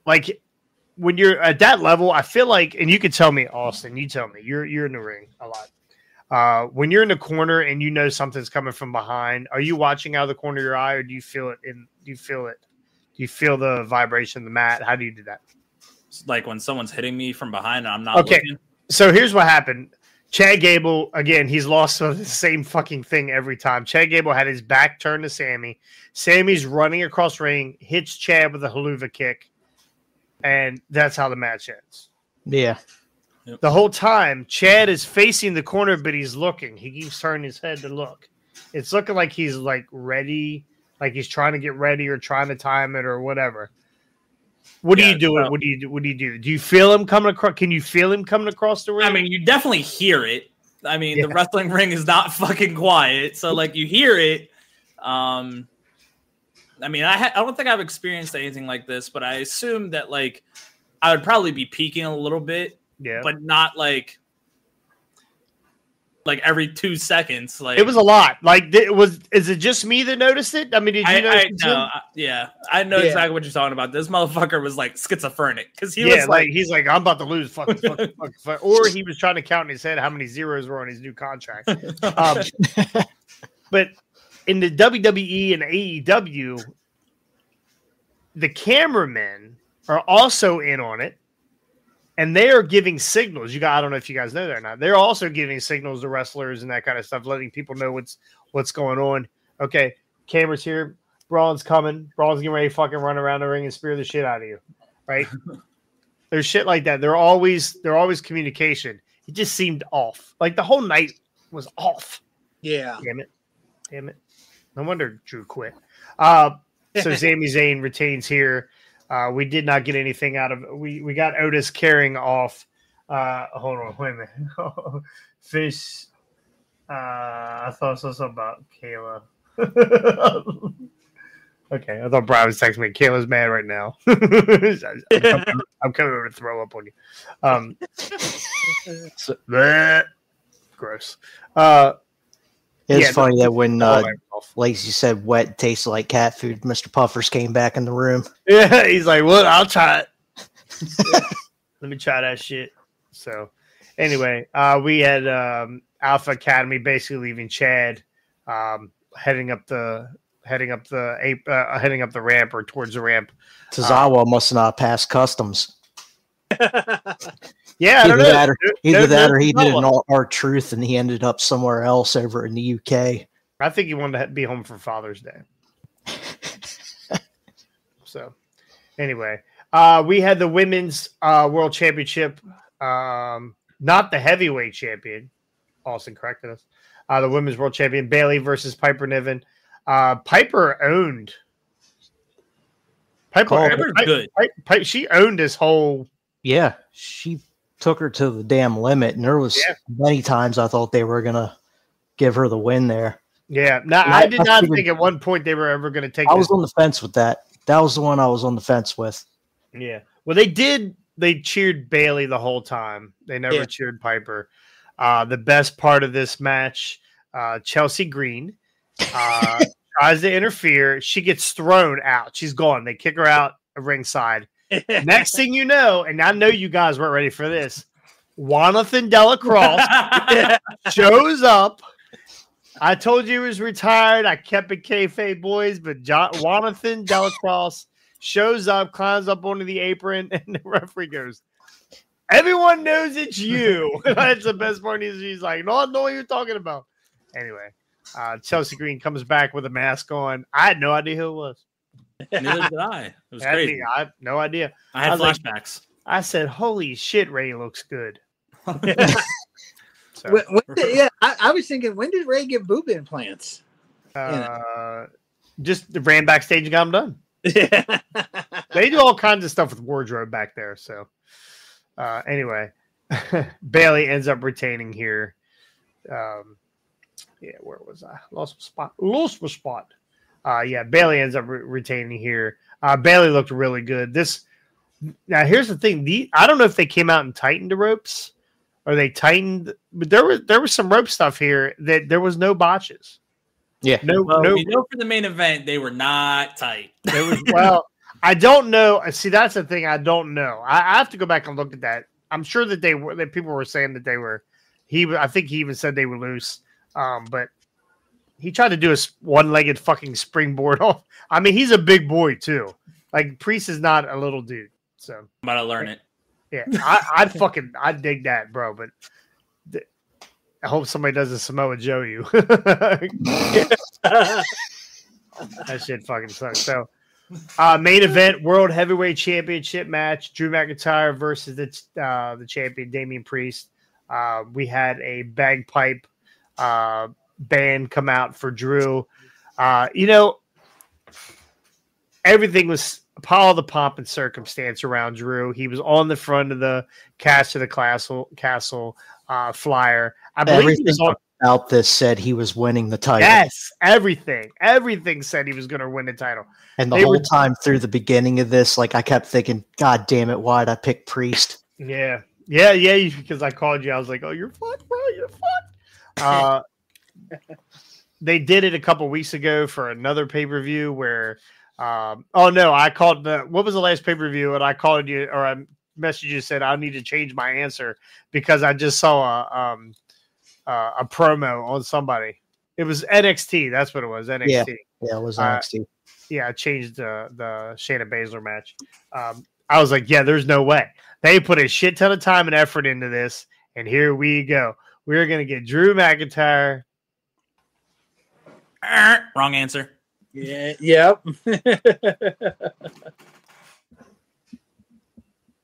like when you're at that level, I feel like, and you could tell me, Austin, you tell me, you're in the ring a lot. When you're in the corner and you know something's coming from behind, are you watching out of the corner of your eye, or do you feel it? Do you feel the vibration of the mat? How do you do that? It's like when someone's hitting me from behind and I'm not looking. So here's what happened. Chad Gable, again, he's lost the same fucking thing every time. Chad Gable had his back turned to Sammy. Sammy's running across ring, hits Chad with a haluva kick, and that's how the match ends. Yeah. The whole time, Chad is facing the corner, but he's looking. He keeps turning his head to look. It's looking like he's like ready, like he's trying to get ready or trying to time it or whatever. What do you do? What do you do? Do you feel him coming across? Can you feel him coming across the ring? I mean, you definitely hear it. I mean, the wrestling ring is not fucking quiet, so like you hear it. I mean, I don't think I've experienced anything like this, but I assume that like I would probably be peaking a little bit. Yeah, but not like every 2 seconds. Like it was a lot. Like is it just me that noticed it? I mean, did you notice? I know exactly what you're talking about. This motherfucker was like schizophrenic because he was like he's like, I'm about to lose, fuck. Or he was trying to count in his head how many zeros were on his new contract. But in the WWE and AEW, the cameramen are also in on it. And they are giving signals. I don't know if you guys know that or not. They're also giving signals to wrestlers and that kind of stuff, letting people know what's going on. Okay, camera's here. Braun's coming. Braun's getting ready to fucking run around the ring and spear the shit out of you. Right? There's shit like that. They're always communication. It just seemed off. Like the whole night was off. Yeah. Damn it. No wonder Drew quit. So Sami Zayn retains here. We did not get anything out of it. We got Otis carrying off. Hold on, wait a minute. Finish I thought I saw something about Kayla. Okay, I thought Brian was texting me. Kayla's mad right now. I'm coming over to throw up on you. Gross. It's funny that when Lacey said wet tasted like cat food, Mr. Puffers came back in the room. Yeah, he's like, "Well, I'll try it. Let me try that shit." So, anyway, we had Alpha Academy basically leaving Chad, heading up the ramp or towards the ramp. Tozawa must not pass customs. Yeah, I don't know. Either that or he did an R-Truth and he ended up somewhere else over in the UK. I think he wanted to be home for Father's Day. So, anyway, we had the women's world championship. Not the heavyweight champion. Austin corrected us. The women's world champion, Bailey versus Piper Niven. Piper owned. Piper's good. She owned this whole. Yeah, she took her to the damn limit, and there was many times I thought they were gonna give her the win there. Yeah, no, I did not think at one point they were ever going to take. I was on the fence with that. That was the one I was on the fence with. Yeah, well, they did. They cheered Bailey the whole time. They never cheered Piper. The best part of this match, Chelsea Green tries to interfere. She gets thrown out. She's gone. They kick her out of ringside. Next thing you know, and I know you guys weren't ready for this, Jonathan Delacroix shows up. I told you he was retired. I kept it kayfabe, boys, but Jonathan Delacroix shows up, climbs up onto the apron, and the referee goes, "Everyone knows it's you." That's the best part. She's like, "No, I know what you're talking about." Anyway, Chelsea Green comes back with a mask on. I had no idea who it was. Neither did I. It was crazy. I had no idea. I had flashbacks. I said, "Holy shit, Ray looks good." So, I was thinking, when did Ray get boob implants? Just ran backstage and got them done. Yeah. They do all kinds of stuff with wardrobe back there. So, anyway, Bailey ends up retaining here. Where was I? Lost my spot. Bailey ends up retaining here. Bailey looked really good. Now, here's the thing. I don't know if they came out and tightened the ropes or they tightened, but there was some rope stuff here that there was no botches. Yeah. No. For the main event, they were not tight. I don't know. See, that's the thing. I don't know. I have to go back and look at that. I'm sure that that people were saying that they were. I think he even said they were loose. But he tried to do a one-legged fucking springboard off. I mean, he's a big boy too. Like Priest is not a little dude. So I'm about to learn it. Yeah, I'd dig that, bro. But I hope somebody does a Samoa Joe you. That shit fucking sucks. So, main event, World Heavyweight Championship match: Drew McIntyre versus the champion Damian Priest. We had a bagpipe band come out for Drew. Everything was all the pomp and circumstance around Drew. He was on the front of the Castle flyer. I believe everything about this said he was winning the title. Yes, everything said he was going to win the title. And the whole time through the beginning of this, like I kept thinking, God damn it, why'd I pick Priest? Yeah. Because I called you. I was like, "Oh, you're fucked, bro. You're fucked." They did it a couple weeks ago for another pay-per-view where. I called what was the last pay-per-view? And I called you or I messaged you and said I need to change my answer because I just saw a promo on somebody. It was NXT. That's what it was. NXT. Yeah, it was NXT. I changed the Shayna Baszler match. I was like, yeah, there's no way. They put a shit ton of time and effort into this, and here we go. We're gonna get Drew McIntyre. Wrong answer. Yeah. Yep.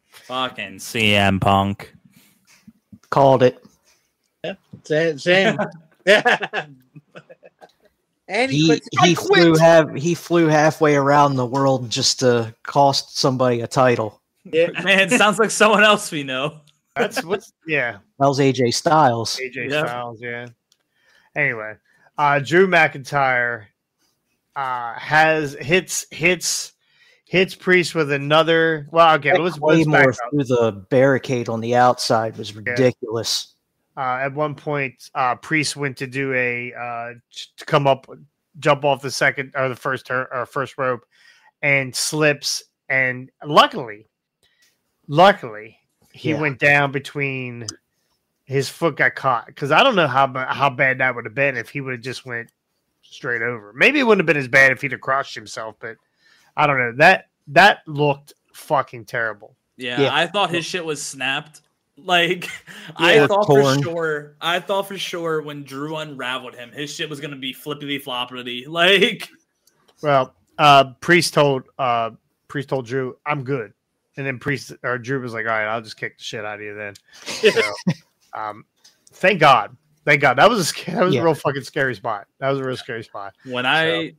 Fucking CM Punk. Called it. Yeah. Same. And he flew halfway around the world just to cost somebody a title. Yeah. Man, sounds like someone else we know. That was AJ Styles. AJ Styles, yeah. Anyway, Drew McIntyre hits Priest with another. Well, okay, let's Claymore back up. through the barricade on the outside was ridiculous. At one point, Priest went to do to come up, jump off the second or the first rope, and slips. And luckily, he went down between his foot got caught, because I don't know how bad that would have been if he would have just went straight over. Maybe it wouldn't have been as bad if he'd have crushed himself, but I don't know. That looked fucking terrible. Yeah, I thought his shit was snapped. Like, I thought for sure when Drew unraveled him, his shit was gonna be flippity floppity. Like, well, Priest told Drew, "I'm good," and then Drew was like, "All right, I'll just kick the shit out of you then." So, thank God. That was a real fucking scary spot. That was a real scary spot. When I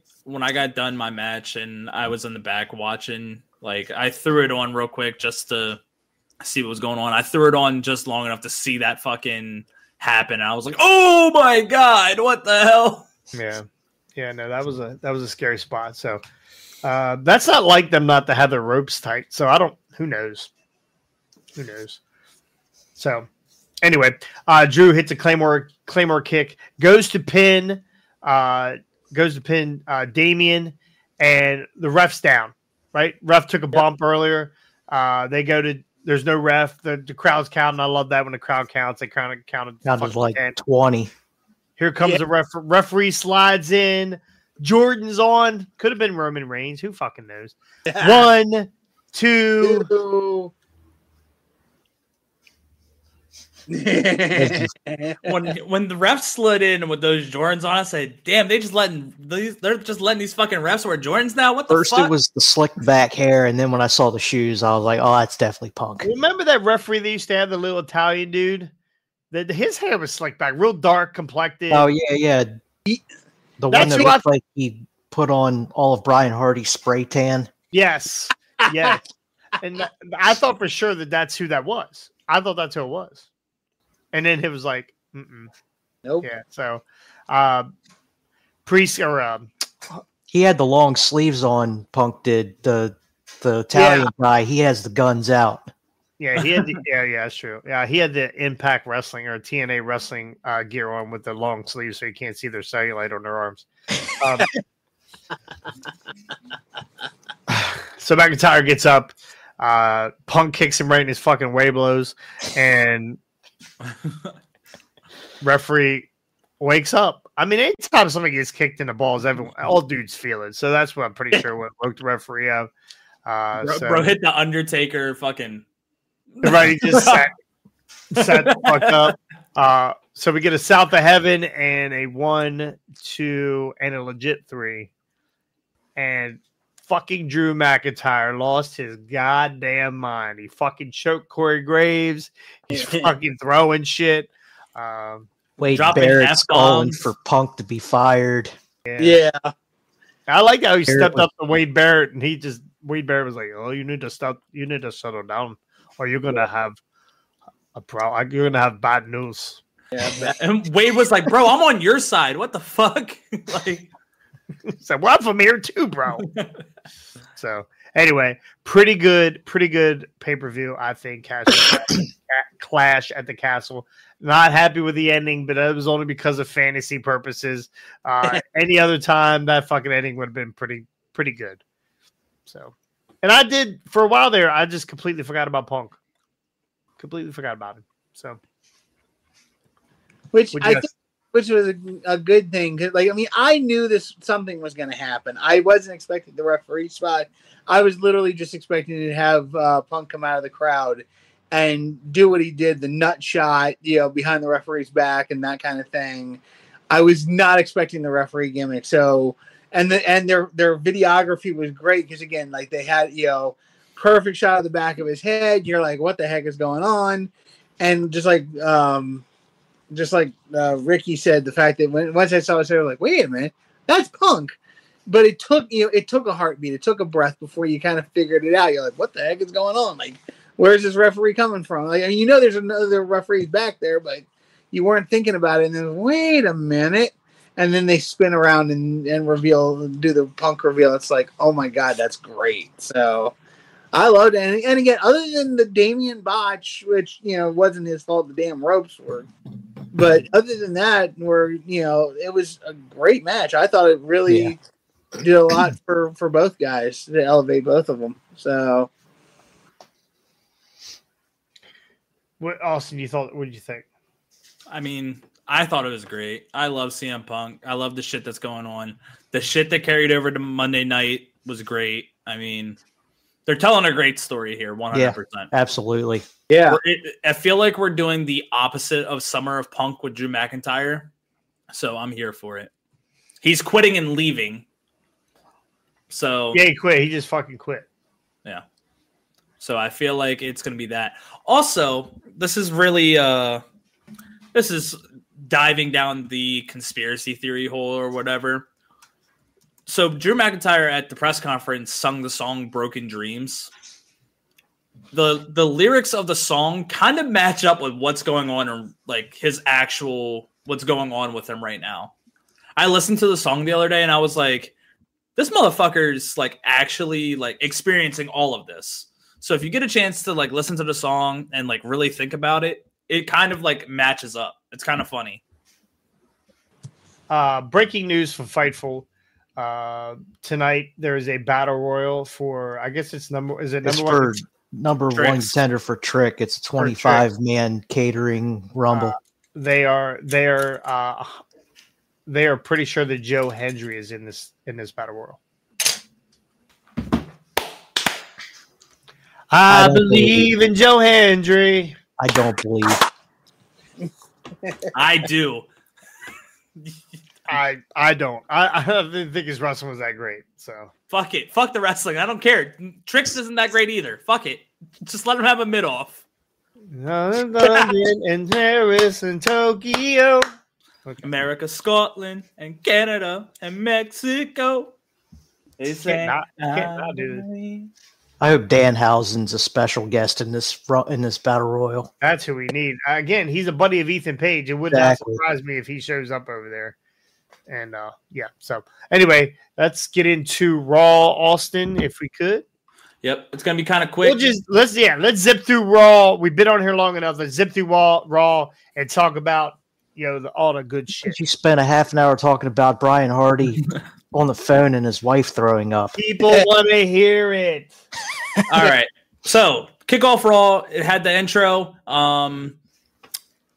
got done my match and I was in the back watching, like, I threw it on real quick just to see what was going on. I threw it on just long enough to see that fucking happen. And I was like, "Oh my God, what the hell?" Yeah. No, that was a scary spot. So that's not like them not to have their ropes tight. So who knows? So anyway, Drew hits a Claymore kick, goes to pin Damian, and the ref's down. Right, ref took a bump earlier. They go to. There's no ref. The crowd's counting. I love that when the crowd counts. They counted like 20. Here comes the referee slides in. Jordan's on. Could have been Roman Reigns. Who fucking knows? 1, 2. when the refs slid in with those Jordans on, I said, "Damn, they're just letting these fucking refs wear Jordans now." What the First, fuck? it was the slicked back hair, and then when I saw the shoes, I was like, "Oh, that's definitely Punk." Remember that referee that used to have, the little Italian dude? His hair was slicked back, real dark complected. Oh yeah. The one that looked like he put on all of Brian Hardy's spray tan. Yes. And I thought for sure that's who that was. I thought that's who it was. And then it was like, nope. Yeah. So, Priest he had the long sleeves on. Punk did the Italian guy. He has the guns out. Yeah, he had that's true. Yeah, he had the Impact Wrestling or TNA Wrestling gear on with the long sleeves, so you can't see their cellulite on their arms. So McIntyre gets up. Punk kicks him right in his fucking way blows, and referee wakes up. I mean, anytime somebody gets kicked in the balls, all dudes feel it. So that's what I'm pretty sure what woke the referee up. Bro hit the Undertaker fucking. Right, he just sat the fuck up. So we get a South of Heaven and a 1, 2, and a legit 3. And fucking Drew McIntyre lost his goddamn mind. He fucking choked Corey Graves. He's fucking throwing shit. Wade Barrett's calling for Punk to be fired. Yeah. I like how he stepped up to Wade Barrett, and Wade Barrett was like, "Oh, you need to stop. You need to settle down, or you're gonna have a problem. You're gonna have bad news." Yeah, and Wade was like, "Bro, I'm on your side. What the fuck?" Like, so well, I'm from here too, bro. So anyway, pretty good pay-per-view, I think. Clash at the Castle. Not happy with the ending, but it was only because of fantasy purposes. Any other time, that fucking ending would have been pretty good. So, and I did for a while there. I just completely forgot about Punk. Completely forgot about him. So, which was a good thing. Like, I mean, I knew something was going to happen. I wasn't expecting the referee spot. I was literally just expecting to have Punk come out of the crowd and do what he did, the nut shot, behind the referee's back and that kind of thing. I was not expecting the referee gimmick. So, and their videography was great because, again, like, they had, perfect shot of the back of his head. You're like, what the heck is going on? And just like Ricky said, the fact that once I saw it, I was like, wait a minute, that's Punk. But it took a heartbeat. It took a breath before you kind of figured it out. You're like, what the heck is going on? Like, where's this referee coming from? Like, I mean, there's another referee back there, but you weren't thinking about it, and then wait a minute, and then they spin around and do the Punk reveal. It's like, oh my god, that's great. So I loved it. And again, other than the Damien botch, which wasn't his fault, the damn ropes were. But other than that, it was a great match. I thought it really did a lot for both guys to elevate both of them. So, what, Austin? What did you think? I mean, I thought it was great. I love CM Punk. I love the shit that's going on. The shit that carried over to Monday night was great. I mean, they're telling a great story here, 100%. Yeah, absolutely. Yeah. I feel like we're doing the opposite of Summer of Punk with Drew McIntyre, so I'm here for it. He's quitting and leaving. So yeah, he quit. He just fucking quit. Yeah. So I feel like it's going to be that. Also, this is really this is diving down the conspiracy theory hole or whatever. So Drew McIntyre at the press conference sung the song Broken Dreams. The lyrics of the song kind of match up with what's going on, or like his actual what's going on with him right now. I listened to the song the other day and I was like, this motherfucker's like actually like experiencing all of this. So if you get a chance to like listen to the song and like really think about it, it kind of like matches up. It's kind of funny. Breaking news from Fightful. Tonight there is a battle royal for, I guess it's number one? Number one contender for Trick. It's a 25-man catering rumble. They are pretty sure that Joe Hendry is in this battle royal. I believe in Joe Hendry. I don't believe. I do. I don't. I didn't think his wrestling was that great. So fuck it. Fuck the wrestling. I don't care. Trix isn't that great either. Fuck it. Just let him have a mid off. London and Paris and Tokyo, America, Scotland, and Canada and Mexico. They say can't not do this. I hope Danhausen's a special guest in this battle royal. That's who we need. Again, he's a buddy of Ethan Page. It would not surprise me if he shows up over there. And yeah, so anyway, let's get into Raw, Austin, if we could. Yep, it's gonna be kind of quick. Let's zip through Raw. We've been on here long enough. Let's zip through Raw and talk about all the good shit. You spent a half an hour talking about Brian Hardy on the phone and his wife throwing up. People want to hear it. All right, so kickoff Raw. It had the intro.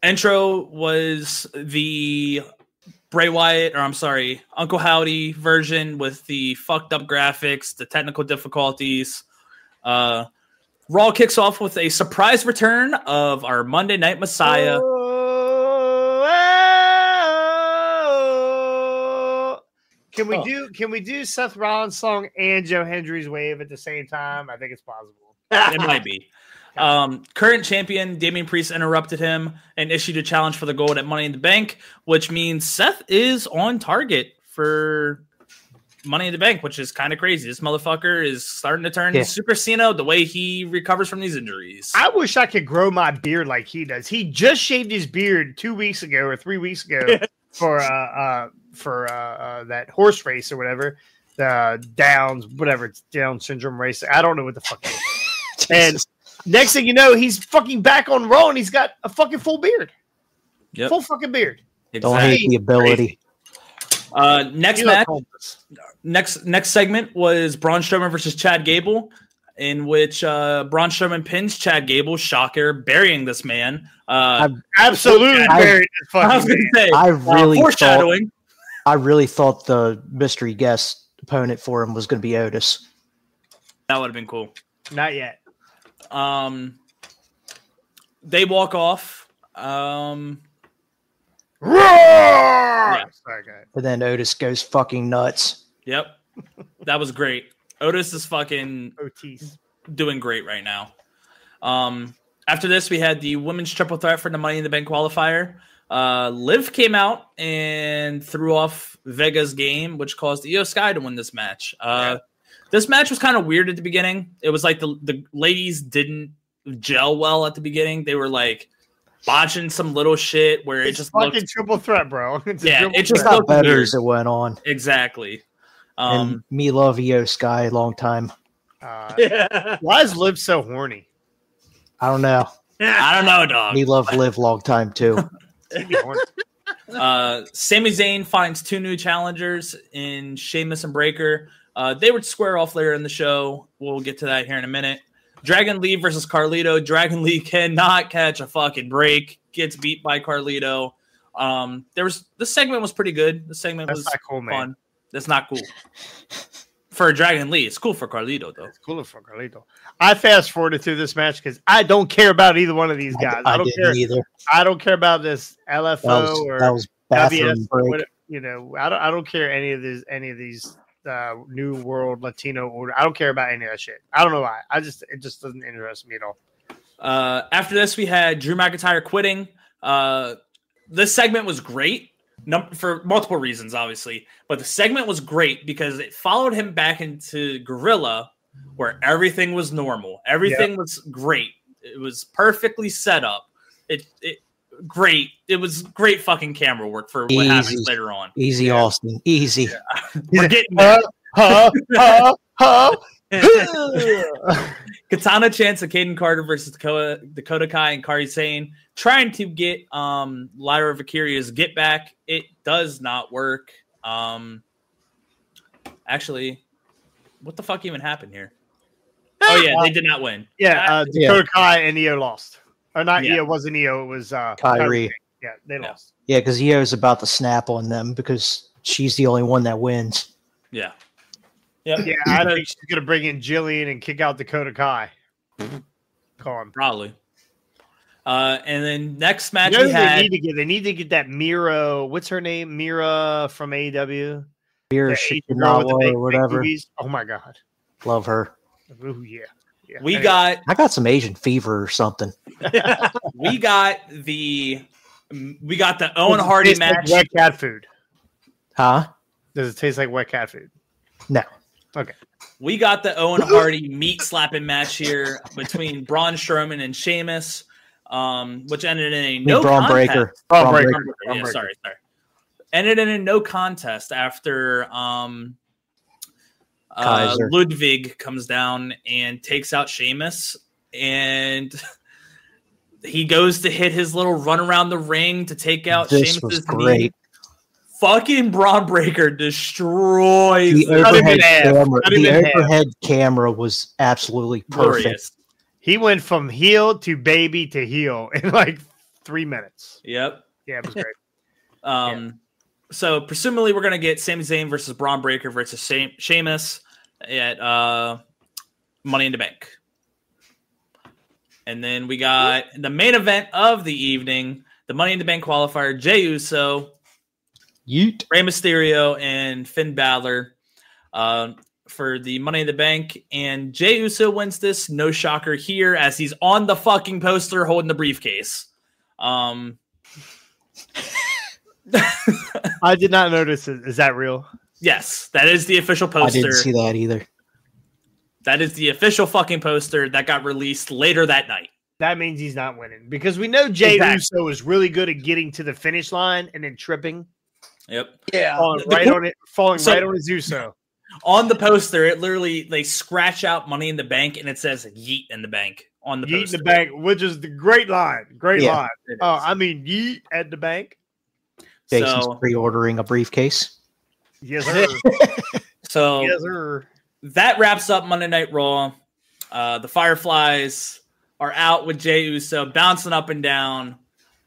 Intro was the Bray Wyatt, or I'm sorry, Uncle Howdy version with the fucked up graphics, the technical difficulties. Raw kicks off with a surprise return of our Monday Night Messiah. Can we do Seth Rollins' song and Joe Hendry's Wave at the same time? I think it's possible. It might be. Current champion Damian Priest interrupted him and issued a challenge for the gold at Money in the Bank, which means Seth is on target for Money in the Bank, which is kind of crazy. This motherfucker is starting to turn Super Cena the way he recovers from these injuries. I wish I could grow my beard like he does. He just shaved his beard 2 weeks ago or 3 weeks ago for that horse race or whatever, the Downs, whatever, it's Down syndrome race. I don't know what the fuck it is. And next thing you know, he's fucking back on Raw and he's got a fucking full beard. Yep. Full fucking beard. Exactly. Don't hate the ability. Next match, next segment was Braun Strowman versus Chad Gable, in which Braun Strowman pins Chad Gable, shocker, burying this man. Absolutely buried this fucking I was going to say, foreshadowing. I really thought the mystery guest opponent for him was going to be Otis. That would have been cool. Not yet. They walk off. Roar! Yeah. Sorry, guys. And then Otis goes fucking nuts. Yep. That was great. Otis is fucking Otis doing great right now. After this, we had the women's triple threat for the Money in the Bank qualifier. Liv came out and threw off Vega's game, which caused Io Sky to win this match. This match was kind of weird at the beginning. It was like the ladies didn't gel well at the beginning. They were like botching some little shit where it just fucking looked triple threat, bro. It's it Just just got looked better weird. as it went on. Exactly. And me love Io Sky, long time. Why is Liv so horny? I don't know. I don't know, dog. Me love Liv, long time too. Keep me horny. Sami Zayn finds 2 new challengers in Sheamus and Breaker. They would square off later in the show. We'll get to that here in a minute. Dragon Lee versus Carlito. Dragon Lee cannot catch a fucking break. Gets beat by Carlito. This segment was pretty good. The segment was not cool, fun. man. That's not cool. For Dragon Lee, it's cool for Carlito though. It's cooler for Carlito. I fast forwarded through this match because I don't care about either one of these guys. I don't care either. I don't care about this LFO That was bathroom WS. break. I don't care any of these New World Latino order. I don't care about any of that shit. I don't know why. It just doesn't interest me at all. After this, we had Drew McIntyre quitting. This segment was great for multiple reasons, obviously, but the segment was great because it followed him back into Gorilla, where everything was normal. Everything was great. It was perfectly set up. Great. It was great fucking camera work for what happens later on. Easy, Austin. Easy. Yeah. We're getting there. Katana chants of Caden Carter versus Dakota Kai and Kairi Sane, trying to get Lyra Valkyria's get back. It does not work. Actually, what the fuck even happened here? Oh yeah, they did not win. Yeah, Dakota Kai and Io lost. Or not Io, wasn't Io, it was Kairi. Yeah, they lost. Yeah, because Io's about to snap on them because she's the only one that wins. Yeah. Yep. Yeah, I think she's gonna bring in Jillian and kick out Dakota Kai. Call him. Probably. And then next match they need to get that Mira. What's her name? Mira from AEW. Mira Shikinawa or whatever. Oh my god, love her. Ooh, yeah. I got some Asian fever or something. we got the Owen Hardy match. Like wet cat food. Huh? Does it taste like wet cat food? No. Okay. We got the Owen Hardy meat slapping match here between Braun Strowman and Sheamus, which ended in a no Braun contest. Breaker. Yeah, sorry. Ended in a no contest after Ludwig comes down and takes out Sheamus, and he goes to hit his little run around the ring to take out Sheamus's was great. knee. Fucking Braun Breaker destroys the overhead camera. The overhead camera was absolutely perfect. Glorious. He went from heel to baby to heel in like 3 minutes. Yep. Yeah, it was great. So presumably we're gonna get Sami Zayn versus Braun Breaker versus Sheamus at Money in the Bank, and then we got the main event of the evening, the Money in the Bank qualifier: Jey Uso, Yeet. Rey Mysterio, and Finn Balor for the Money in the Bank. And Jey Uso wins this. No shocker here, as he's on the fucking poster holding the briefcase. I did not notice it. Is that real? Yes, that is the official poster. I didn't see that either. That is the official fucking poster that got released later that night. That means he's not winning because we know Jey Uso is really good at getting to the finish line and then tripping. Yep. Yeah. Falling right on his Uso. On the poster, it literally they scratch out Money in the Bank and it says "Yeet in the Bank" on the Yeet poster. in the bank, which is the great line. Great line. Oh, I mean, yeet at the bank. Jason's pre-ordering a briefcase. Yes, sir. So yes, sir. That wraps up Monday Night Raw. The Fireflies are out with Jey Uso bouncing up and down,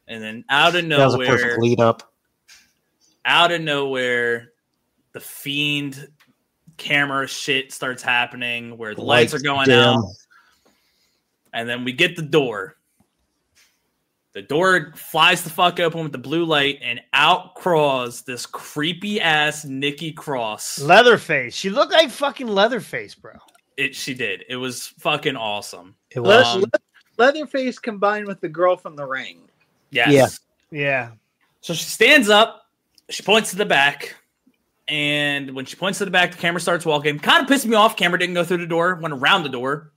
and then out of That was a perfect lead up. Out of nowhere, the Fiend camera shit starts happening where the lights are going out, and then we get the door. The door flies the fuck open with the blue light, and out crawls this creepy ass Nikki Cross. Leatherface. She looked like fucking Leatherface, bro. She did. It was fucking awesome. It was. Leatherface combined with the girl from The Ring. Yes. Yeah. So she stands up. She points to the back. And when she points to the back, the camera starts walking. Kind of pissed me off. Camera didn't go through the door. Went around the door.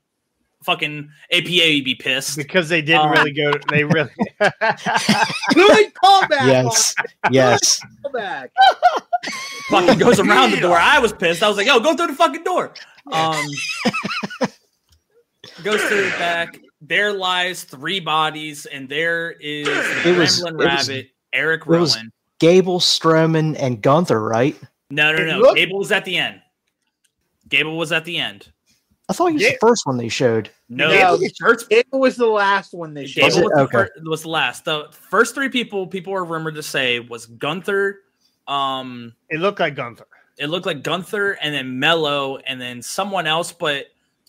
fucking APA would be pissed. Because they didn't really go. They really. Good callback. Yes. Callback. Fucking goes around the door. I was pissed. I was like, yo, go through the fucking door. Goes through the back. There lies 3 bodies, and there is the Ramblin' Rabbit, Eric Rowan. Gable, Strowman, and Gunther, right? No. Gable was at the end. I thought he was the first one they showed. No, Gable was the last one they showed. Gable was the last. The first 3 people were rumored to say was Gunther. It looked like Gunther. And then Mello, and then someone else, but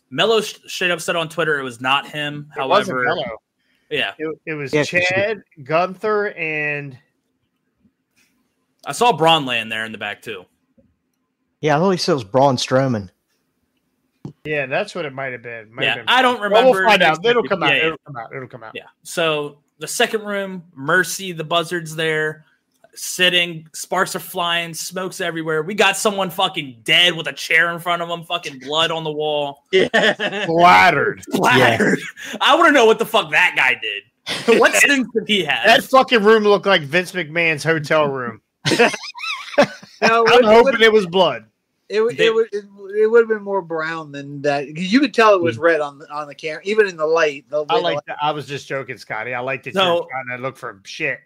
Mello straight up said on Twitter it was not him. It wasn't Mello. Yeah. It was Chad, Gunther, and I saw Braun laying there in the back too. Yeah, I thought he said it was Braun Strowman. Yeah, that's what it might have been. I don't remember. We'll find out. It'll come out. It'll come out. Yeah. So the second room, Mercy, the Buzzard's there. Sitting, sparks are flying, smokes everywhere. We got someone fucking dead with a chair in front of him, fucking blood on the wall. Yeah. Splattered. Yeah. I want to know what the fuck that guy did. What sins did he have? That fucking room looked like Vince McMahon's hotel room. No, I'm hoping it was blood. It would have been more brown than that. You could tell it was red on the camera, even in the light. I was just joking, Scotty. I liked it. So, trying to look for shit.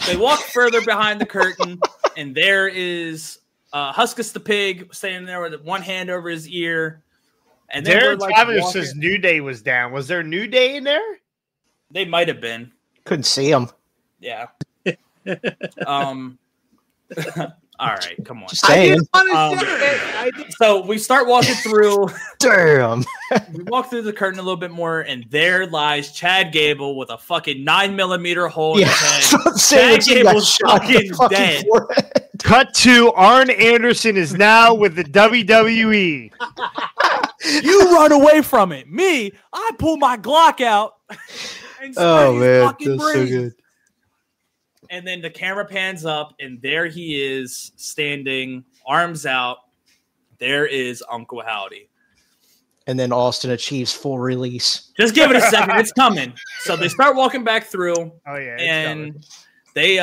They walk further behind the curtain, and there is Huskus the pig standing there with one hand over his ear. And then Derek Travis says New Day was down. Was there New Day in there? They might have been. Couldn't see him. Yeah. All right, come on. Just saying. So we start walking through. Damn. We walk through the curtain a little bit more, and there lies Chad Gable with a fucking 9mm hole in his head. Chad Gable's fucking dead. Cut to Arn Anderson is now with the WWE. You run away from it. Me, I pull my Glock out. And oh man, that's so good. And then the camera pans up, and there he is standing, arms out. There is Uncle Howdy. And then Austin achieves full release. Just give it a second; it's coming. So they start walking back through. Oh yeah, and they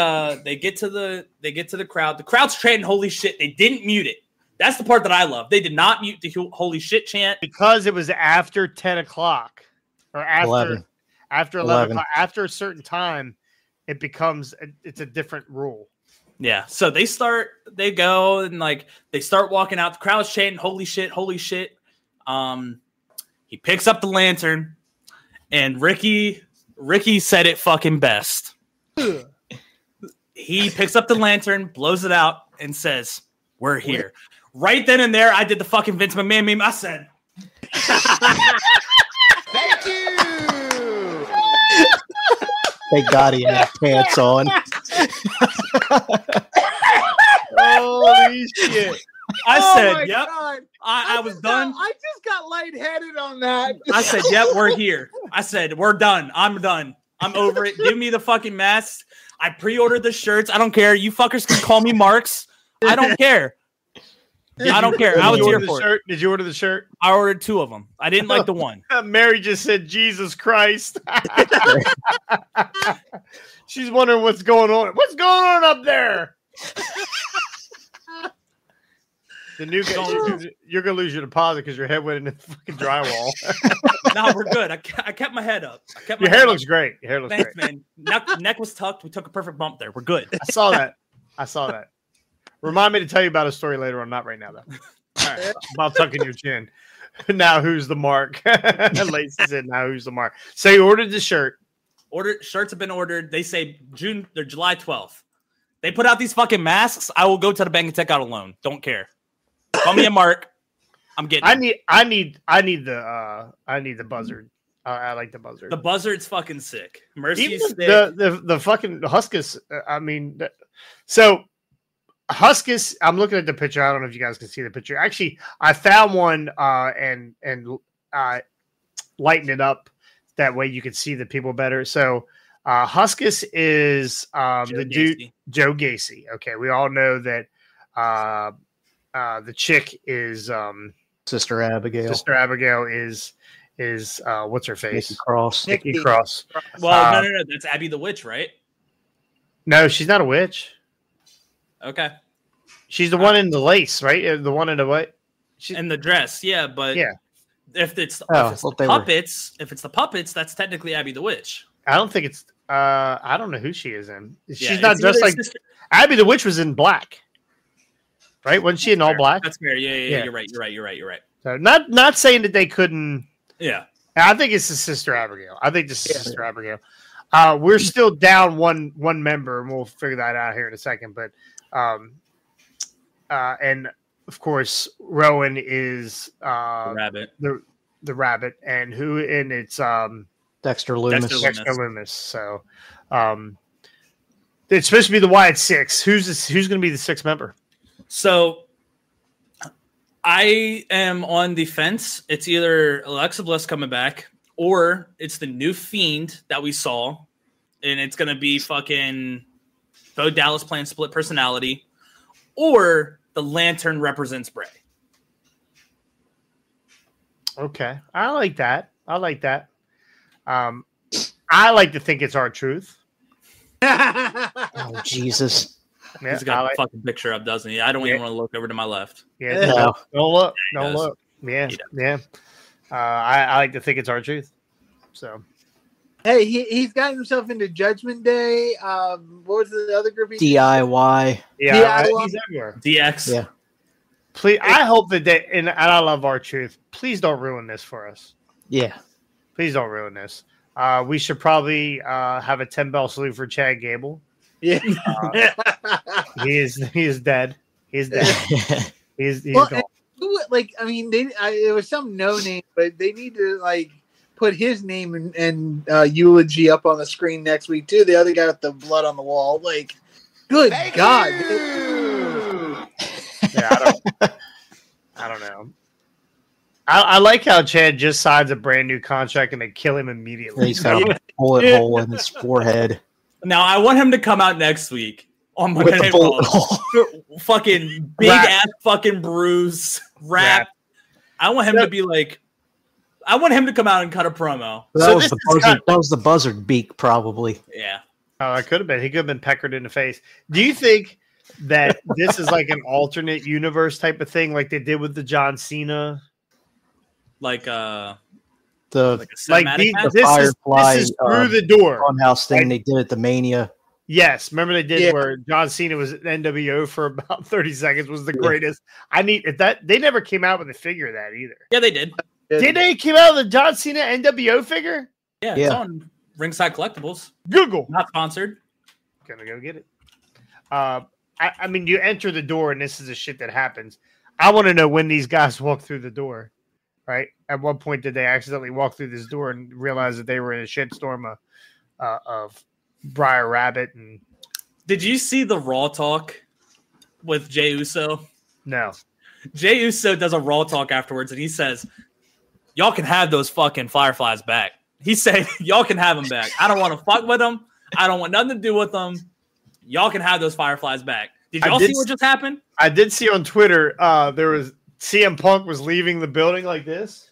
get to the crowd. The crowd's chanting "Holy shit!" They didn't mute it. That's the part that I love. They did not mute the "Holy shit" chant because it was after 10 o'clock or after 11 o'clock. After a certain time. It's a different rule. Yeah. So they go and they start walking out. The crowd's chanting, "Holy shit, holy shit." He picks up the lantern, and Ricky said it fucking best. He picks up the lantern, blows it out, and says, "We're here." Right then and there, I did the fucking Vince McMahon meme. I said, "Thank you." Thank God he had pants on. Holy shit. I said, yep. I was done. I just got lightheaded on that. I said, yep, we're here. I said, we're done. I'm done. I'm over it. Give me the fucking mask. I pre-ordered the shirts. I don't care. You fuckers can call me Marks. I don't care. I don't care. I was here for it. Did you order the shirt? I ordered 2 of them. I didn't like the one. Mary just said, Jesus Christ. She's wondering what's going on. What's going on up there? The new guy, you're going to lose your deposit because your head went into the fucking drywall. No, we're good. I kept my head up. Your hair looks great. Your hair looks Thanks, great. man. Neck was tucked. We took a perfect bump there. We're good. I saw that. Remind me to tell you about a story later on. Not right now, though. All right. About tucking your chin. Now who's the mark? Lacey said, now who's the mark? So you ordered the shirt. Shirts have been ordered. They say they're July 12th. They put out these fucking masks. I will go to the bank and take out a loan. Don't care. Call me a mark. I'm getting I need the buzzard. I like the buzzard. The buzzard's fucking sick. Mercy's sick. The fucking Huskus. So Huskus, I'm looking at the picture. I don't know if you guys can see the picture. Actually, I found one and lighten it up that way you can see the people better. So Huskus is the dude Joe Gacy. Okay, we all know that the chick is Sister Abigail. Sister Abigail is is what's her face? Nikki Cross. Nikki Cross. Well, no. That's Abby the Witch, right? No, she's not a witch. Okay. She's the one in the lace, right? The one in the what? In the dress, yeah. But yeah, if it's the puppets, that's technically Abby the Witch. I don't think it's. I don't know who she is in. She's not dressed like Abby the Witch was in black, right? Wasn't she in all black? That's fair. Yeah. You're right. So not saying that they couldn't. Yeah, I think it's the Sister Abigail. I think this is Sister Abigail. We're still down one member, and we'll figure that out here in a second. But and of course, Rowan is the rabbit. The rabbit, and it's Dexter Loomis. Dexter Loomis. So it's supposed to be the Wyatt Six. Who's going to be the sixth member? So I am on the fence. It's either Alexa Bliss coming back, or it's the new Fiend that we saw, and it's going to be fucking Bo Dallas playing split personality, or the Lantern represents Bray. Okay, I like that. I like to think it's R-Truth. Oh, Jesus. Yeah, he's got a fucking picture up, doesn't he? I don't even want to look over to my left. Yeah, no. Don't look. Don't look. Yeah. I like to think it's R-Truth. So, hey, he's gotten himself into Judgment Day. What was the other group? DIY. Yeah, he's everywhere. DX. Yeah. Please, I hope that and I love R-Truth. Please don't ruin this for us. Yeah. Please don't ruin this. We should probably have a 10-bell salute for Chad Gable. Yeah. He is dead. He's dead. he's well, gone. Like, I mean, it was some no name, but they need to like put his name and eulogy up on the screen next week too. The other guy with the blood on the wall, like, good Thank God. you. Yeah, I don't know. I like how Chad just signs a brand new contract and they kill him immediately. He's got a bullet hole in his forehead. Now I want him to come out next week on Monday Night Raw. Fucking big ass fucking bruise rap. I want him to be like. I want him to come out and cut a promo. That was the buzzard beak, probably. Yeah. Oh, it could have been. He could have been peckered in the face. Do you think that this is like an alternate universe type of thing, like they did with the John Cena? Like the Firefly this is through the door funhouse thing they did at the Mania. Yes, remember they did where John Cena was at NWO for about 30 seconds was the greatest. They never came out with a figure of that either. Yeah, they did. Did they came out with the John Cena NWO figure? Yeah, it's on Ringside Collectibles. Google. Not sponsored. Gonna go get it. I mean, you enter the door and this is the shit that happens. I want to know when these guys walk through the door. Right? At what point did they accidentally walk through this door and realize that they were in a shitstorm of Briar Rabbit? And did you see the Raw talk with Jey Uso? No. Jey Uso does a Raw talk afterwards, and he says, "Y'all can have those fucking Fireflies back." He said, "Y'all can have them back. I don't want to fuck with them. I don't want nothing to do with them. Y'all can have those Fireflies back." Did y'all see what just happened? I did see on Twitter. There was. CM Punk was leaving the building like this.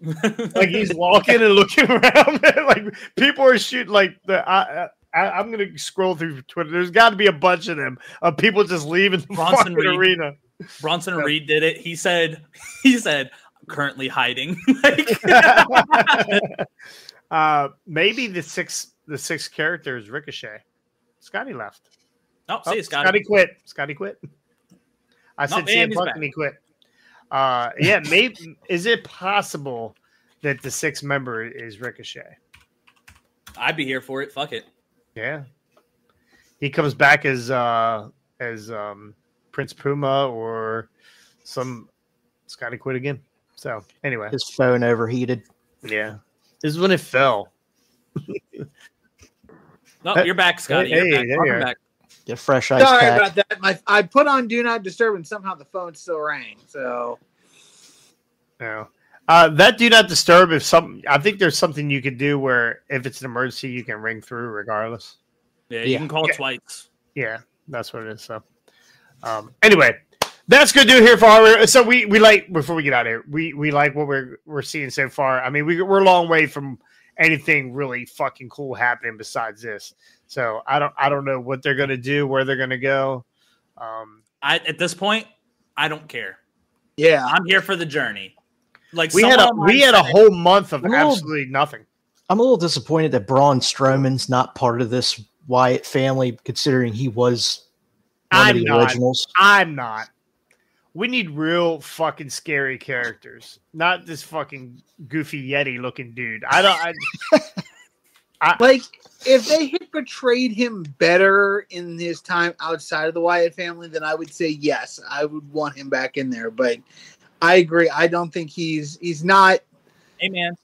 Like he's walking and looking around. Like people are shooting like I'm going to scroll through Twitter. There's got to be a bunch of them of people just leaving the fucking arena. Bronson Reed did it. He said, I'm currently hiding. Maybe the sixth character is Ricochet. Scotty left. Oh, see, Scotty quit. Scotty quit. I said CM Punk and he quit. Yeah, maybe. Is it possible that the sixth member is Ricochet? I'd be here for it. Fuck it. Yeah, he comes back as Prince Puma or some Scotty quit again. So anyway, his phone overheated. Yeah, this is when it fell. No, you're back, Scotty. You're back. Get fresh ice. Sorry pack. about that. I put on Do Not Disturb and somehow the phone still rang. So, no, that Do Not Disturb. I think there's something you could do where if it's an emergency, you can ring through regardless. Yeah, you can call it twice. Yeah, that's what it is. So, anyway, That's good to hear for our. So we like, before we get out of here, we like what we're seeing so far. I mean, we're a long way from anything really fucking cool happening besides this. So I don't know what they're gonna do, where they're gonna go. At this point, I don't care. Yeah, I'm here for the journey. Like we had a whole month of absolutely nothing. I'm a little disappointed that Braun Strowman's not part of this Wyatt family, considering he was one of the originals. I'm not. We need real fucking scary characters, not this fucking goofy Yeti looking dude. I like if they had portrayed him better in his time outside of the Wyatt family, then I would say yes, I would want him back in there. But I agree. I don't think he's not. Hey man,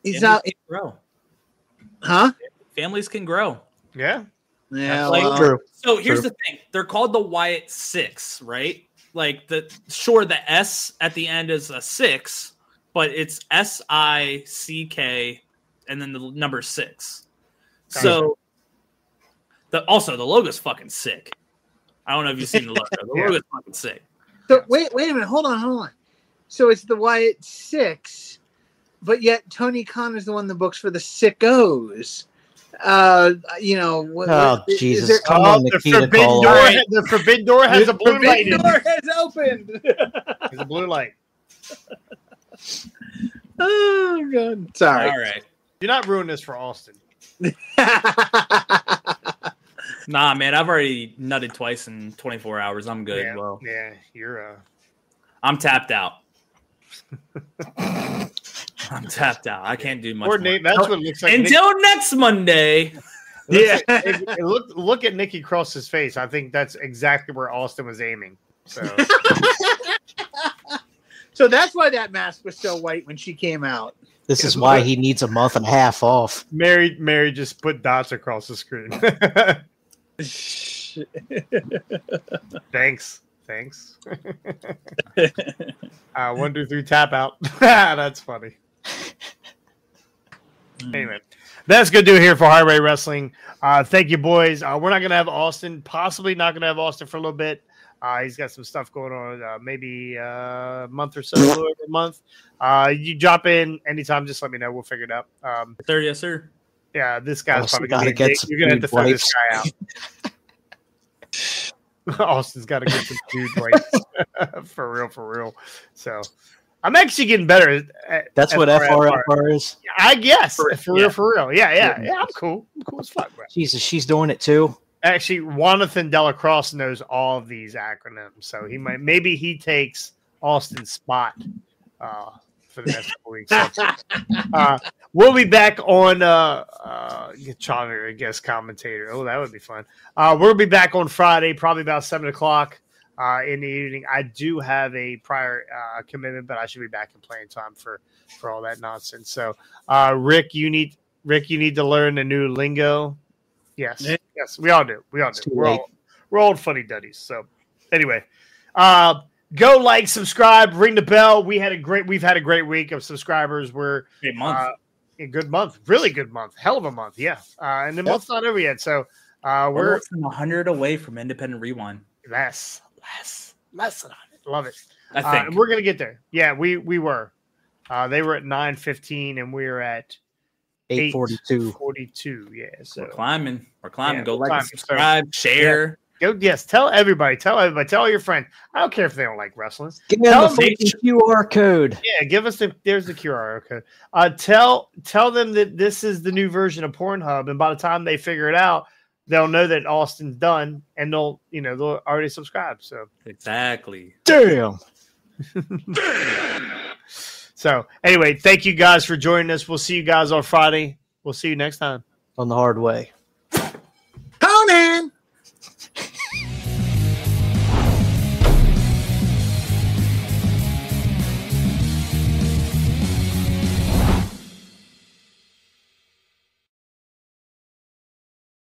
he's not. Grow. Huh? Families can grow. Yeah. Yeah. Like, well, True. So here's the thing: they're called the Wyatt Six, right? Like the S at the end is a 6, but it's SICK and then the number 6. So the logo's fucking sick. I don't know if you've seen the logo. The logo's fucking sick. So wait a minute, hold on. So it's the Wyatt 6, but yet Tony Khan is the one that books for the Sickos. Jesus! There, Come on, Nikita, the forbidden door has a blue light. The door has opened. There's a blue light. Oh god! Sorry. All right. You're not ruining this for Austin. Nah, man. I've already nutted twice in 24 hours. I'm good. Yeah, Well, yeah, you're. I'm tapped out. I'm tapped out. I can't do much more. That's what it looks like. Until next Monday. Yeah. Look at Nikki Cross's face. I think that's exactly where Austin was aiming. So So that's why that mask was so white when she came out. This is why he needs a month and a half off. Mary just put dots across the screen. Thanks. 1, 2, 3, tap out. That's funny. Anyway, that's good to hear for Highway Wrestling. Thank you, boys. We're not gonna have Austin. Possibly not gonna have Austin for a little bit. He's got some stuff going on. Maybe a month or so, a little over a month. You drop in anytime. Just let me know. We'll figure it out. Yes, sir. Yeah, this guy's Austin probably gonna get you're gonna have to throw this wipes. guy out. Austin's got to get some dude wipes. For real. So I'm actually getting better. That's what FRFR is. I guess for real. Yeah. I'm cool. I'm cool as fuck, bro. Jesus, she's doing it too. Actually, Jonathan Delacrosse knows all of these acronyms, so maybe he takes Austin's spot for the next couple weeks. So, we'll be back on Chandler, I guess, commentator. Oh, that would be fun. We'll be back on Friday, probably about 7:00 in the evening. I do have a prior commitment, but I should be back in playing time for all that nonsense. So, Rick, you need to learn the new lingo. Yes, we all do. We're old funny duddies. So, anyway, go like, subscribe, ring the bell. We've had a great week of subscribers. We're Great month. A good month, really good month, hell of a month, yeah. And the month's not over yet, so we're less than 100 away from Independent Rewind. less than 100. Love it. I think we're gonna get there. Yeah, we were. They were at 9:15, and we were at 8:42. 42. Yeah, so we're climbing. Yeah, Go we're like, climbing. subscribe, share. Go. Yes, tell everybody. Tell all your friends. I don't care if they don't like wrestling. Give me Tell the them- freaking QR code. Yeah, give us there's the QR code. Tell them that this is the new version of Pornhub, and by the time they figure it out, they'll know that Austin's done, and they'll already subscribe. So Exactly. Damn. So anyway, thank you guys for joining us. We'll see you guys on Friday. We'll see you next time. On the hard way.